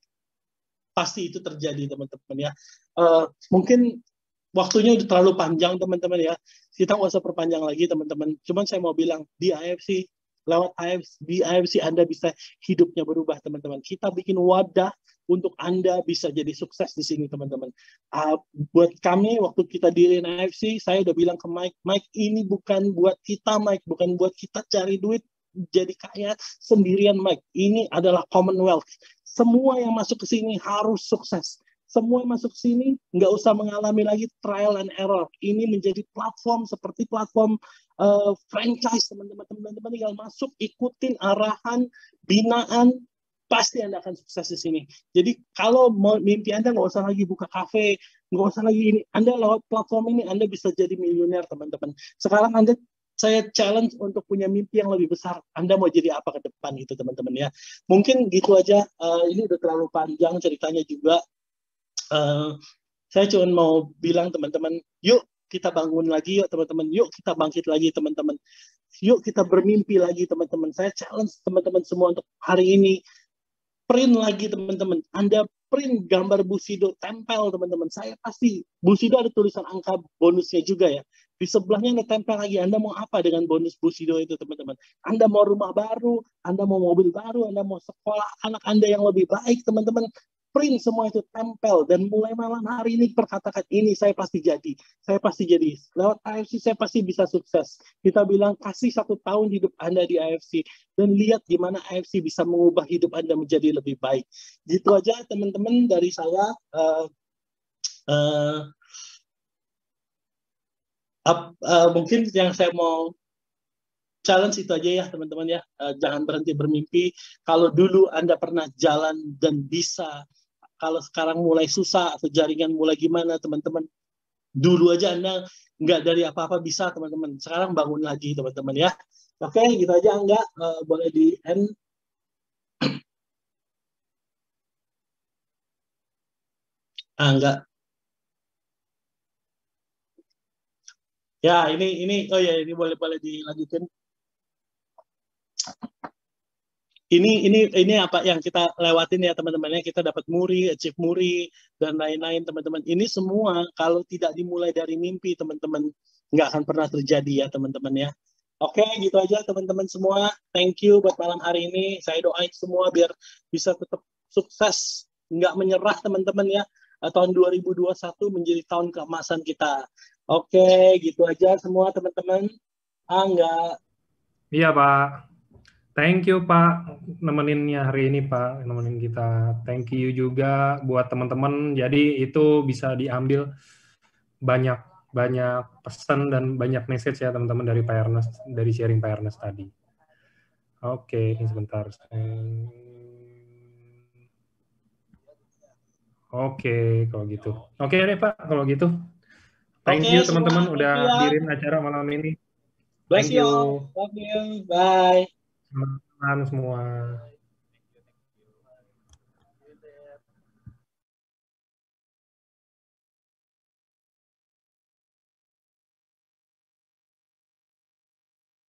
pasti itu terjadi, teman-teman ya. Mungkin waktunya udah terlalu panjang, teman-teman ya. Kita nggak usah perpanjang lagi, teman-teman. Cuman saya mau bilang, di AFC, lewat AFC Anda bisa hidupnya berubah, teman-teman. Kita bikin wadah untuk Anda bisa jadi sukses di sini, teman-teman. Buat kami, waktu kita diriin AFC, saya udah bilang ke Mike, ini bukan buat kita, Mike. Bukan buat kita cari duit, jadi kaya sendirian, Mike. Ini adalah Commonwealth. Semua yang masuk ke sini harus sukses. Semua yang masuk ke sini nggak usah mengalami lagi trial and error. Ini menjadi platform seperti platform franchise, teman-teman. Teman-teman tinggal masuk, ikutin arahan, binaan, pasti Anda akan sukses di sini. Jadi kalau mau mimpi Anda, nggak usah lagi buka kafe, nggak usah lagi ini. Anda lewat platform ini, Anda bisa jadi miliuner, teman-teman. Sekarang saya challenge untuk punya mimpi yang lebih besar. Anda mau jadi apa ke depan gitu, teman-teman ya. Mungkin gitu aja. Ini udah terlalu panjang ceritanya juga. Saya cuma mau bilang, teman-teman, yuk kita bangun lagi, yuk teman-teman. Yuk kita bangkit lagi, teman-teman. Yuk kita bermimpi lagi, teman-teman. Saya challenge teman-teman semua untuk hari ini. Print lagi, teman-teman. Anda print gambar Bushido, tempel, teman-teman. Saya pasti Bushido ada tulisan angka bonusnya juga ya. Di sebelahnya Anda tempel lagi. Anda mau apa dengan bonus Bushido itu, teman-teman? Anda mau rumah baru, Anda mau mobil baru, Anda mau sekolah anak Anda yang lebih baik, teman-teman. Print semua itu, tempel. Dan mulai malam hari ini perkatakan, ini saya pasti jadi. Saya pasti jadi. Lewat AFC saya pasti bisa sukses. Kita bilang, kasih 1 tahun hidup Anda di AFC. Dan lihat gimana AFC bisa mengubah hidup Anda menjadi lebih baik. Gitu aja, teman-teman, dari saya. Mungkin yang saya mau challenge itu aja ya, teman-teman ya. Jangan berhenti bermimpi. Kalau dulu Anda pernah jalan dan bisa, kalau sekarang mulai susah atau jaringan mulai gimana, teman-teman, dulu aja Anda nggak dari apa-apa bisa, teman-teman. Sekarang bangun lagi, teman-teman ya. Oke, gitu aja. Enggak, boleh di end. Enggak. Ya, oh ya, ini boleh dilanjutin. Ini apa yang kita lewatin ya, teman-teman ya. Kita dapat Muri, achieve Muri, dan lain-lain, teman-teman. Ini semua kalau tidak dimulai dari mimpi, teman-teman, nggak akan pernah terjadi ya, teman-teman ya. Oke, gitu aja, teman-teman semua. Thank you buat malam hari ini. Saya doain semua biar bisa tetap sukses, nggak menyerah, teman-teman ya. Tahun 2021 menjadi tahun keemasan kita. Oke, gitu aja semua, teman-teman. Enggak. Iya, Pak. Thank you, Pak, nemeninnya hari ini, Pak, nemenin kita. Thank you juga buat teman-teman. Jadi itu bisa diambil banyak pesan dan banyak message ya, teman-teman, dari Pak Ernest, dari sharing Pak Ernest tadi. Oke, ini sebentar. Oke, kalau gitu. Oke deh, Pak, kalau gitu. Thank you, teman-teman, udah hadirin acara malam ini. Thank you. Love you. Bye. Selamat malam semua.